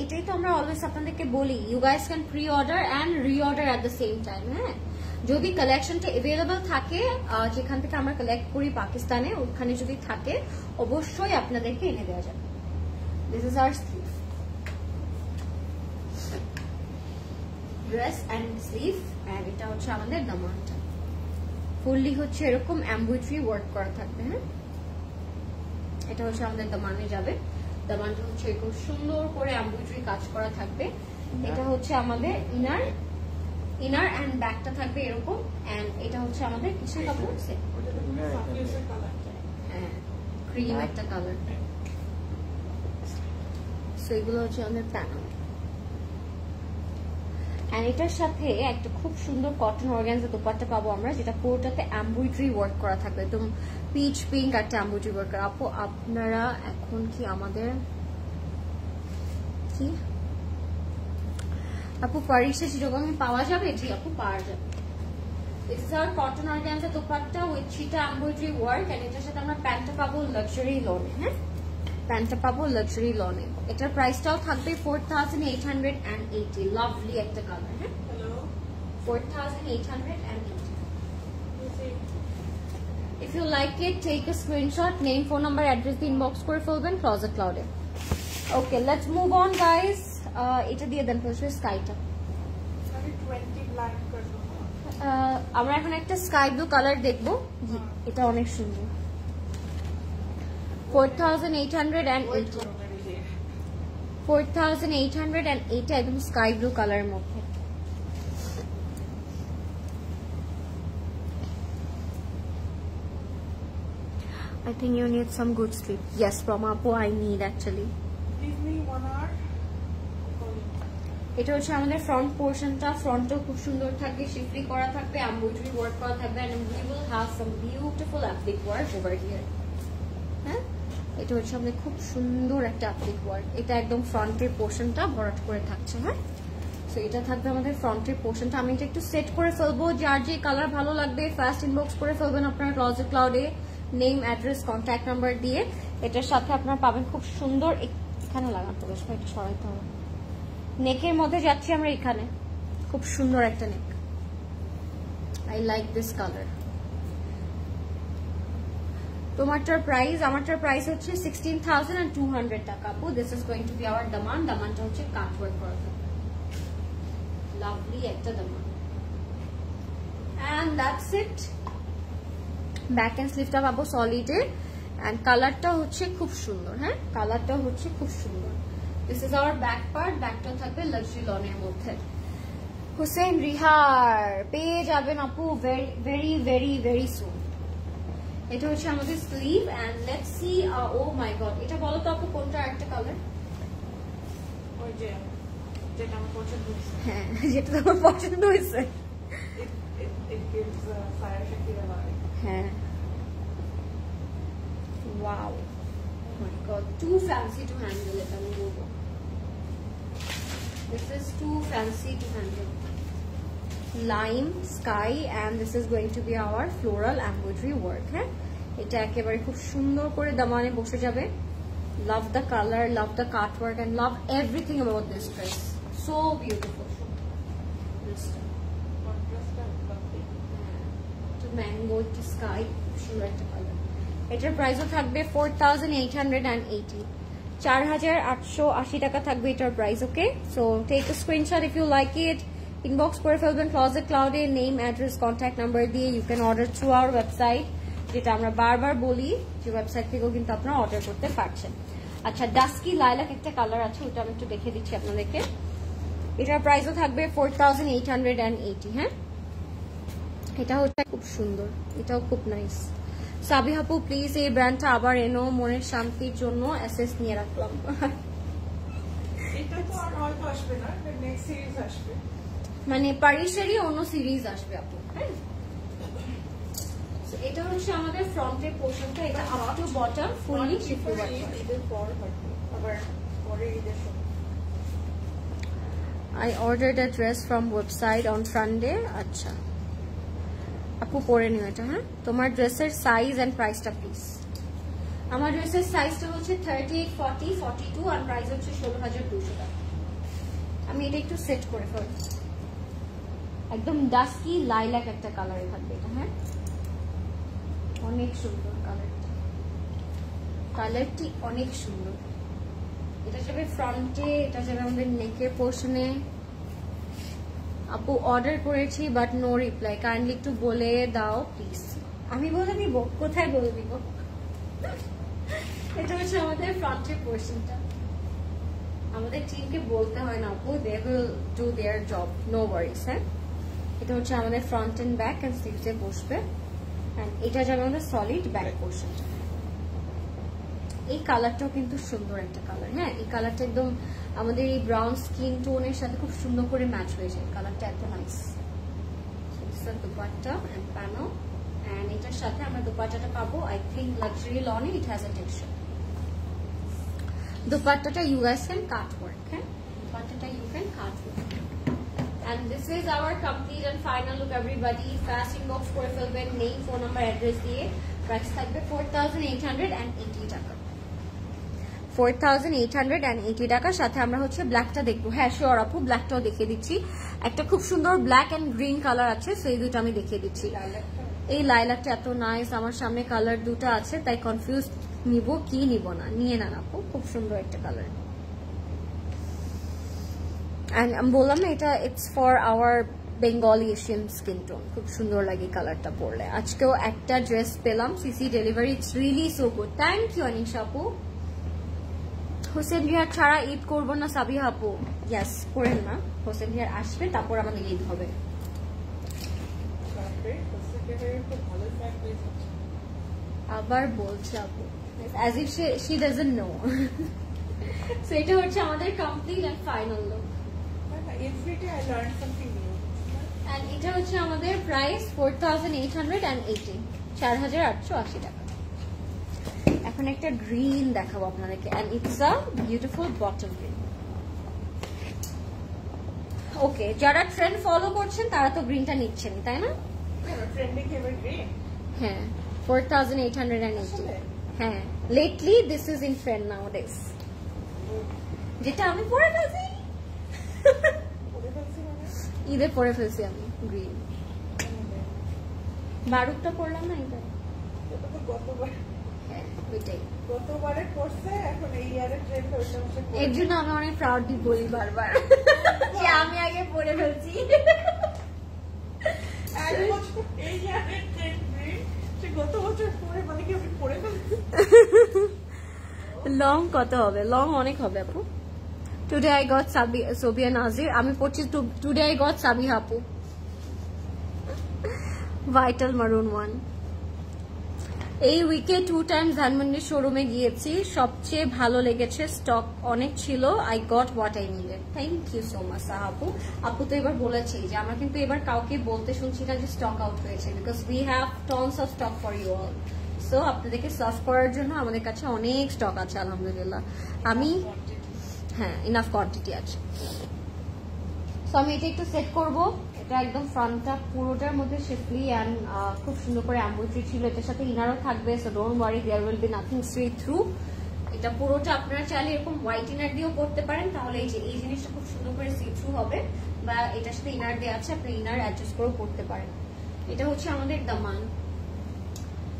এটাই তো আমরা অলওয়েজ আপনাদেরকে বলি, you guys can preorder and reorder at the same time. হ্যাঁ, যদি কালেকশনটা এভেলেবল থাকে, যেখান থেকে আমরা কালেক্ট করি পাকিস্তানে, ওখানে যদি থাকে অবশ্যই আপনাদেরকে এনে দেওয়া যাবে। This is our sleeve, dress and sleeve, and এটা হচ্ছে আমাদের দামানটা। ফুললি হচ্ছে এরকম এমব্রয়ডারি ওয়ার্ক করা থাকবে। হ্যাঁ, এটা হচ্ছে আমাদের দামানে যাবে। দামানটা হচ্ছে এরকম সুন্দর করে এমব্রয়ডারি কাজ করা থাকবে। এটা হচ্ছে আমাদের ইনার অ্যান্ড ব্যাকটা থাকবে এরকম, অ্যান্ড এটা হচ্ছে আমাদের কিসের কাপড়? হ্যাঁ, ক্রিম একটা কালার। সো এগুলো হচ্ছে আমাদের প্যানেল। এন্ড এটার সাথে একটা খুব সুন্দর কটন অর্গানজা দোপাট্টা পাবো আমরা, যেটা পুরোটাতে এমব্রয়ডারি ওয়ার্ক করা থাকবে, একদম পিচ পিঙ্ক একটা এমব্রয়ডারি ওয়ার্ক করা। আপু আপনারা এখন কি আমাদের কি আপু পারিসে চিটাগং পাওয়া যাবে? জি আপু, পাওয়া যাবে। This is hour cotton organza dupatta with চিটা এমব্রয়ডারি ওয়ার্ক, এন্ড এটার সাথে আমরা প্যান্টটা পাবো লাক্সারি লনে। হ্যাঁ, প্যান্টটা পাবো লাক্সারি লনে। এটার প্রাইসটাও থাকবে 4880। লাভলি একটা কালার। হ্যাঁ, 4880। If you like it, take a screenshot, name, phone number, address দিয়ে ইনবক্স করে ফেলবেন ক্লোজেট ক্লাউডে। Okay, let's move on guys. এটা দিয়ে দেন প্রচুর স্কাইটা। আমরা এখন একটা স্কাই ব্লু কালার দেখবো। এটা অনেক সুন্দর। 4880। 4880 একদম স্কাই ব্লু কালারের মধ্যে। I think you need some good sleep. Yes, Pramapo, I need actually. Give me 1 hour. এটা হচ্ছে আমাদের ফ্রন্ট পোর্শনটা। ফ্রন্টটাও খুব সুন্দর থাকবে, শিফলি করা থাকবে, এমব্রয়ডারি ওয়ার্ক করা থাকবে, and we will have some beautiful applique work over here. হ্যাঁ, এটা হচ্ছে আমাদের খুব সুন্দর একটা applique work। এটা একদম ফ্রন্টের পোর্শনটা ভরাট করে থাকছে। হ্যাঁ, সো এটা থাকবে আমাদের ফ্রন্টের পোর্শনটা। আমি এটা একটু সেট করে ফেলবো। যার যে কালার ভালো লাগবে ফার্স্ট ইনবক্স করে ফেলবেন আপনার ক্লোজেট ক্লাউডে, নেম, অ্যাড্রেস, কন্ট্যাক্ট নাম্বার দিয়ে। এটার সাথে আপনারা পাবেন খুব সুন্দর, এখানে লাগাতে হবে, এটা সরাইতে হবে। নেকের মধ্যে যাচ্ছি আমরা, এখানে খুব সুন্দর একটা neck. I like this colour. তোমারটার প্রাইস, আমারটার প্রাইস হচ্ছে 16,200 টাকা আপু। This is going to be our দামান। দামানটা হচ্ছে কাট ওয়ার্ক করা থাকবে, লাভলি একটা দামান। And that's it. Back and স্লিভটা পাবো সলিডে, এন্ড কালারটা হচ্ছে খুব সুন্দর। হ্যাঁ, কালারটা হচ্ছে খুব সুন্দর। This is our back part. ব্যাকটা থাকবে লাক্সারি লনের মধ্যে। হুসেন রিহার পেয়ে যাবেন আপু very very very very soon. এটা হচ্ছে আমাদের sleeve, and let's see. Oh my god, এটা বলো তো আপু কোনটা একটা কালার? ওই যে যেটা আমার পছন্দ হয়েছে। হ্যাঁ, যেটা তোমার পছন্দ হয়েছে। It gives fire Shakira vibe. হ্যাঁ, wow, oh my god, too fancy to handle it. আমি বলবো this is too fancy to handle. Lime, sky, and this is going to be our floral embroidery work. হ্যাঁ, এটা একেবারে খুব সুন্দর করে দামানে বসে যাবে। Love the colour, love the cut work and love everything about this dress, so beautiful. Mango একটু স্কাই, সুন্দর একটা কালার। এটার প্রাইসও থাকবে 4880, 4880 টাকা থাকবে এটার price. Okay, so take a screenshot if you like it, inbox করে ফেলবেন ক্লজেট ক্লাউডে, নেম, অ্যাড্রেস, কন্ট্যাক্ট নাম্বার দিয়ে। You can order through our website, যেটা আমরা বারবার বলি যে ওয়েবসাইট থেকেও কিন্তু আপনারা অর্ডার করতে পারছেন। আচ্ছা, ডাস্কি লাইলাক একটা কালার আছে, ওটা আমি একটু দেখে দিচ্ছি আপনাদেরকে। এটার প্রাইসও থাকবে 4880। হ্যাঁ, এটা হচ্ছে খুব সুন্দর, এটাও খুব নাইস। সাবিহা আপু প্লিজ এই ব্র্যান্ডটা আবার এনো, মনের শান্তির জন্য এসএস নিয়ে রাখলাম। এটা তো আর হয়তো আসবে না, নেক্সট সিরিজ আসবে, মানে পারিসেরই অন্য সিরিজ আসবে আপু। হ্যাঁ, এটা হচ্ছে আমাদের ফ্রন্টের পোর্শনটা, এটা up to bottom fully shift work. ঈদের পর হয়তো আবার পরে ঈদের সময়। I ordered a dress from website on Sunday. আচ্ছা আপু পরে নিও এটা। হ্যাঁ, তোমার ড্রেসের সাইজ এন্ড প্রাইসটা প্লিজ। আমার ড্রেসের সাইজটা হচ্ছে 38, 40, 42 আর প্রাইস হচ্ছে 16,200 টাকা। আমি এটা একটু সেট করে ফেলব। একদম ডাস্কি লাইলাক একটা কালারে থাকবে এটা। হ্যাঁ, অনেক সুন্দর কালারটা, কালারটি অনেক সুন্দর। এটা যাবে ফ্রন্টে, এটা যাবে আমাদের নেকের পোর্শনে। আপু অর্ডার করেছি বাট নো রিপ্লাই, কাইন্ডলি একটু বলে দাও প্লিজ। আমি বলে দিব? কোথায় বলে দিব? এটা হচ্ছে আমাদের ফ্রন্টের পোর্শনটা, আমাদের টিমকে বলতে হয় না আপু, they will do their job, no worries. হ্যাঁ, এটা হচ্ছে আমাদের ফ্রন্ট এন্ড ব্যাক এন্ড স্লিভসে বসবে। এন্ড এটা যাবে আমাদের সলিড ব্যাক পোর্শনটা। এই কালারটাও কিন্তু সুন্দর একটা কালার। হ্যাঁ, এই কালারটা একদম আমাদের এই ব্রাউন স্কিন টোনের সাথে খুব সুন্দর করে ম্যাচ হয়েছে, কালারটা এত নাইস। দুপাট্টা এন্ড প্যানো, এন্ড এটার সাথে আমরা দুপাট্টাটা পাবো আই থিঙ্ক লাক্সারি লনে, ইট হ্যাজ আ টেক্সচার। দুপাট্টাটা you guys can cut work. হ্যাঁ, দুপাট্টাটা you can cut work. And this is our complete and final look everybody. Fast inbox করে ফেলবেন, name, phone number, address দিয়ে। Price থাকবে 4880 টাকা। 4880 টাকা। সাথে আমরা হচ্ছে ব্ল্যাকটা দেখবো। হ্যাঁ শিওর আপু, ব্ল্যাকটাও দেখিয়ে দিচ্ছি। একটা খুব সুন্দর ব্ল্যাক এন্ড গ্রিন কালার আছে, সেই দুটো আমি দেখিয়ে দিচ্ছি। এই লাইলাকটা এত নাইস, আমার সামনে কালার দুটো আছে তাই কনফিউজ, নিব কি নিব না, নিয়ে নেন আপু, খুব সুন্দর একটা কালার। And আমি বললাম না এটা it's for our Bengali Asian skin tone, খুব সুন্দর লাগে কালারটা পরলে। আজকেও একটা ড্রেস পেলাম CC delivery, it's really so good. Thank you Anisha আপু। হোসেন বিহার ছাড়া ঈদ করবো না সাবিহা আপু? ইয়াস, করেন না, হোসেন বিহার আসবে তারপর আমাদের ঈদ হবে। আবার বলছে আপু, as if she doesn't know. So এটা হচ্ছে আমাদের complete and final look. Every day I learn something new. And এটা হচ্ছে আমাদের প্রাইস 4880, 4880 টাকা। এখন একটা গ্রিন দেখাবো আপনাদেরকে, and it's a beautiful bottom green. ওকে, যারা ট্রেন্ড ফলো করছেন তারা তো গ্রিনটা নিচ্ছেন তাই না? Trending ever green. হ্যাঁ, 4880। হ্যাঁ, lately this is in trend nowadays. যেটা আমি পরে ফেলছি, ঈদে পরে ফেলছি আমি গ্রিন। বারুকটা পরলাম না এটা, গতবারে করছে, এখন এই ইয়ারে ট্রেন্ড হইছে। এর জন্য আমি অনেক প্রাউডলি বলি বারবার যে আমি আগে পরে ফেলছি। এই ইয়ারে ট্রেন্ড গ্রিন, সে গত বছর পরে মানে কি আমি পরে ফেলছি। লং কত হবে? লং অনেক হবে আপু। Today I got Sobia Nazir. আমি পড়ছি today I got Sabiha আপু। Vital Maroon 1. এই উইকে 2 times ধানমন্ডি শোরুমে গিয়েছি, সবচেয়ে ভালো লেগেছে, স্টক অনেক ছিল, I got what I needed. Thank you so much সাহাপু। আপু তো এবার বলেছি যে আমরা কিন্তু এবার কাউকে বলতে শুনছি না যে স্টক আউট হয়েছে, because we have tons of stock for you all. So আপনাদেরকে সার্ভ করার জন্য আমাদের কাছে অনেক স্টক আছে আলহামদুলিল্লাহ। আমি হ্যাঁ, ইনাফ কোয়ান্টিটি আছে। সো আমি এটা একটু সেট করবো, এটা একদম ফ্রন্টটা পুরোটার মধ্যে শিফলি অ্যান্ড খুব সুন্দর করে এমব্রয়ডারি ছিল। এটার সাথে ইনারও থাকবে, so don't worry, there will be nothing see through. এটা পুরোটা আপনারা চাইলে এরকম হোয়াইট ইনার দিয়েও করতে পারেন, তাহলে এই যে এই জিনিসটা খুব সুন্দর করে সি থ্রু হবে, বা এটার সাথে ইনার দেওয়া আছে, আপনি ইনার অ্যাডজাস্ট করেও করতে পারেন। এটা হচ্ছে আমাদের দামান,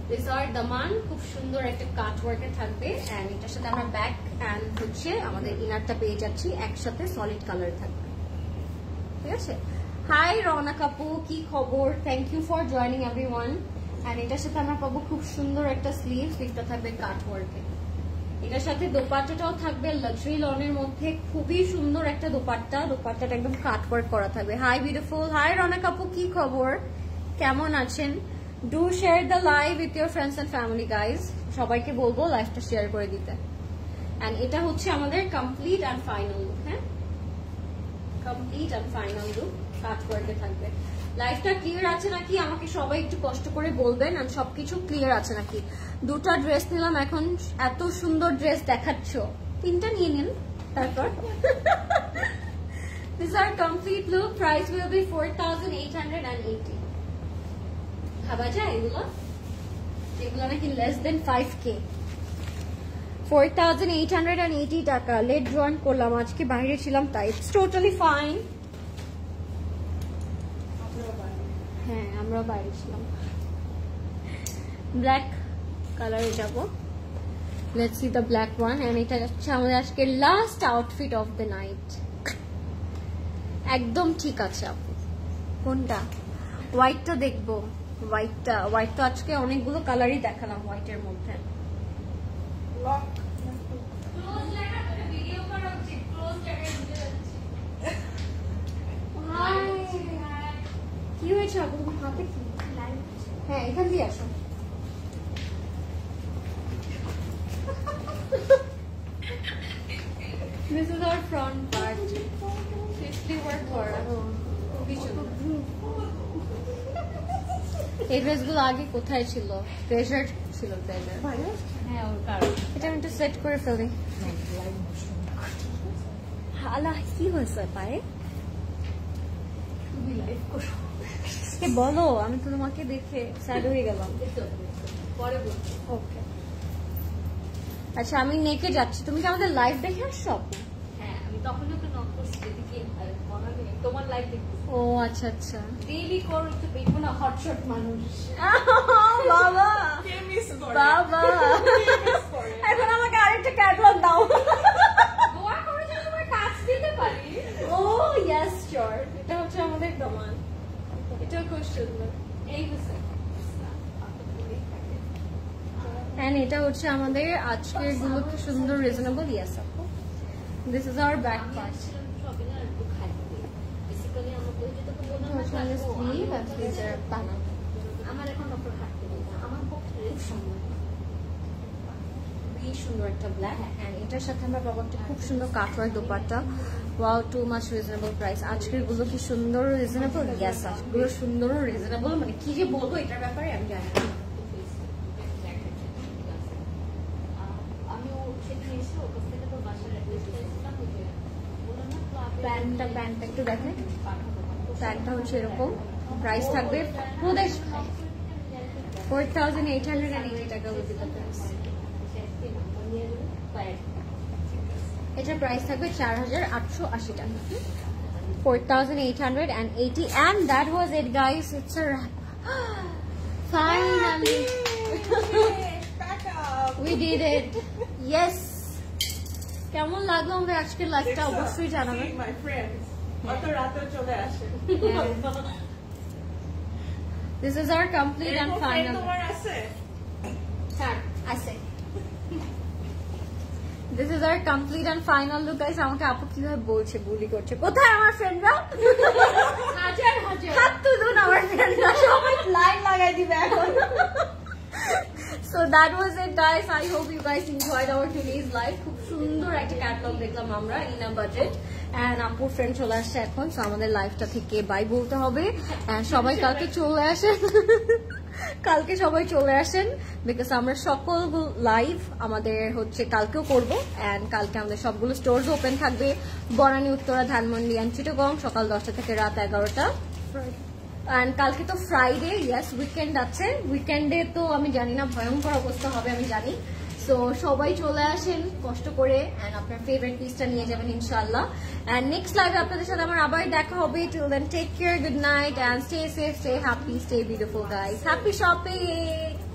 দিস আর দামান, খুব সুন্দর একটা কাট ওয়ার্কের থাকবে এন্ড এটার সাথে আমরা ব্যাক এন্ড হচ্ছে আমাদের ইনারটা পেয়ে যাচ্ছি একসাথে সলিড কালার থাকবে, ঠিক আছে। হাই রওনাক আপু, কি খবর? Thank you for joining everyone. And এটার সাথে আমরা পাবো খুব সুন্দর একটা স্লিভটা থাকবে কাট ওয়ার্কে। এটার সাথে দোপাট্টাটাও থাকবে লাক্সারি লনের মধ্যে, খুবই সুন্দর একটা দোপাট্টাটা একদম কাট ওয়ার্ক করা থাকবে। হাই বিউটিফুল, হাই রওনাক আপু, কি খবর, কেমন আছেন? Do share the live with your friends and family guys, সবাইকে বলবো লাইভটা শেয়ার করে দিতে। এন্ড এটা হচ্ছে আমাদের কমপ্লিট এন্ড ফাইনাল লুক। হ্যাঁ, কমপ্লিট এন্ড ফাইনাল লুক কাট ওয়ার্কে থাকবে। লাইভটা ক্লিয়ার আছে নাকি আমাকে সবাই একটু কষ্ট করে বলবেন, আর সবকিছু ক্লিয়ার আছে নাকি। দুটা ড্রেস নিলাম, এখন এত সুন্দর ড্রেস দেখাচ্ছ, তিনটা নিয়ে নিন তারপর। These are complete look, price will be 4,880. ভাবা যায় এগুলো নাকি less than 5K। 4,880 টাকা। লেট জয়েন করলাম, আজকে বাইরে ছিলাম তাই। It's totally fine. হ্যাঁ, আমরাও বাইরে ছিলাম। ব্ল্যাক কালারে যাবো, let's see the black one. And এটা হচ্ছে আমাদের আজকে last outfit of the night. একদম ঠিক আছে আপু, কোনটা? হোয়াইটটা দেখবো, হোয়াইট তো আজকে অনেকগুলো কালারই দেখালাম হোয়াইটের মধ্যে। কি হয়েছে আপু, হাতে কি? হ্যাঁ, এখান দিয়ে আসো। This is our front part. Fifty work করা। এই ড্রেসগুলো আগে কোথায় ছিল? ট্রেজার ছিল, ট্রেজার। হ্যাঁ, ওর কারণ এটা আমি একটু সেট করে ফেলি। হালা কি হয়েছে পায়ে? বলো, আমি তো তোমাকে দেখে স্যাড হয়ে গেলাম। ওকে, আচ্ছা আমি নেকে যাচ্ছি, তুমি কি আমাদের লাইভ দেখে আসছো? হ্যাঁ, আমি তখন ওকে নক করছি এদিকে তোমার লাইভ দেখছি। ও আচ্ছা আচ্ছা, ডেইলি করো তো, দেখবো না হটশট মানুষ। বাবা কে মিস করে? বাবা, এখন আমাকে আরেকটা ক্যাটলগ দাও। দোয়া করে যে তোমার কাজ দিতে পারি। ও ইয়েস শিওর। এটা হচ্ছে আমাদের দমান, এটা খুব সুন্দর। এই হচ্ছে এন্ড এটা হচ্ছে আমাদের আজকের গুলো কি সুন্দর রিজনেবল। ইয়েস আপু, this is our back part. সবই না একটু খাইতে বেসিক্যালি আমার পরিচিত কোনো স্লিভ আর স্লিভের বানানো। আমার এখন ডক্টর খাটতে দিই না, আমার পক্ষে সম্ভব। খুবই সুন্দর একটা ব্ল্যাক, এন্ড এটার সাথে আমরা পাবো একটা খুব সুন্দর cutwork dupatta. Wow, too much reasonable price. আজকের গুলো কি সুন্দর রিজনেবল। ইয়েস, আজগুলো সুন্দর রিজনেবল, মানে কি যে বলবো এটার ব্যাপারে আমি জানি না। আমিও সেদিন এসে ওর কাছ থেকে তো বাসার অ্যাড্রেস পেয়েছিলাম, বললাম না প্যান্টটা একটু দেখেন। পাঠাবো। প্যান্টটা হচ্ছে এরকম, প্রাইস থাকবে 4,880 টাকা উইথ দ্য প্রাইস। এটার প্রাইস থাকবে 4,880 টাকা। 4,880, and that was it guys, it's a wrap. Finally Back up. we did it. Yes, কেমন লাগলো আমাদের আজকের লাইফটা অবশ্যই জানাবেন। See my friends. অত রাতে চলে আসে। This is our complete and এরকম friend final. তোমার আছে? হ্যাঁ, আছে। This is our complete and final look guys. আমাকে আপু কিভাবে বলছে, বুলি করছে, কোথায় আমার ফ্রেন্ডরা? হাজার হাত তুলুন আমার ফ্রেন্ডরা, সবাই লাইন লাগাই দিবে এখন। So that was it guys. I hope you guys enjoyed our today's live. খুব সুন্দর একটা ক্যাটালগ দেখলাম আমরা ইন আ বাজেট, এন্ড আপুর ফ্রেন্ড চলে আসছে এখন, সো আমাদের লাইভটা থেকে বাই বলতে হবে। এন্ড সবাই কালকে চলে আসেন, কালকে সবাই চলে আসেন, বিকজ আমরা সকল লাইভ আমাদের হচ্ছে কালকেও করব। এন্ড কালকে আমাদের সবগুলো স্টোরস ওপেন থাকবে, বনানী, উত্তরা, ধানমন্ডি এন্ড চিটাগং, সকাল 10টা থেকে রাত 11টা। অ্যান্ড কালকে তো ফ্রাইডে, ইয়াস উইকেন্ড আছে, উইকেন্ডে তো আমি জানি না ভয়ঙ্কর অবস্থা হবে আমি জানি। সো সবাই চলে আসেন কষ্ট করে অ্যান্ড আপনার ফেভারিট পিসটা নিয়ে যাবেন ইনশাল্লাহ। অ্যান্ড নেক্সট লাইভে আপনাদের সাথে আমার আবার দেখা হবে। Till then take care, good night and stay safe, stay happy, stay beautiful guys, happy shopping.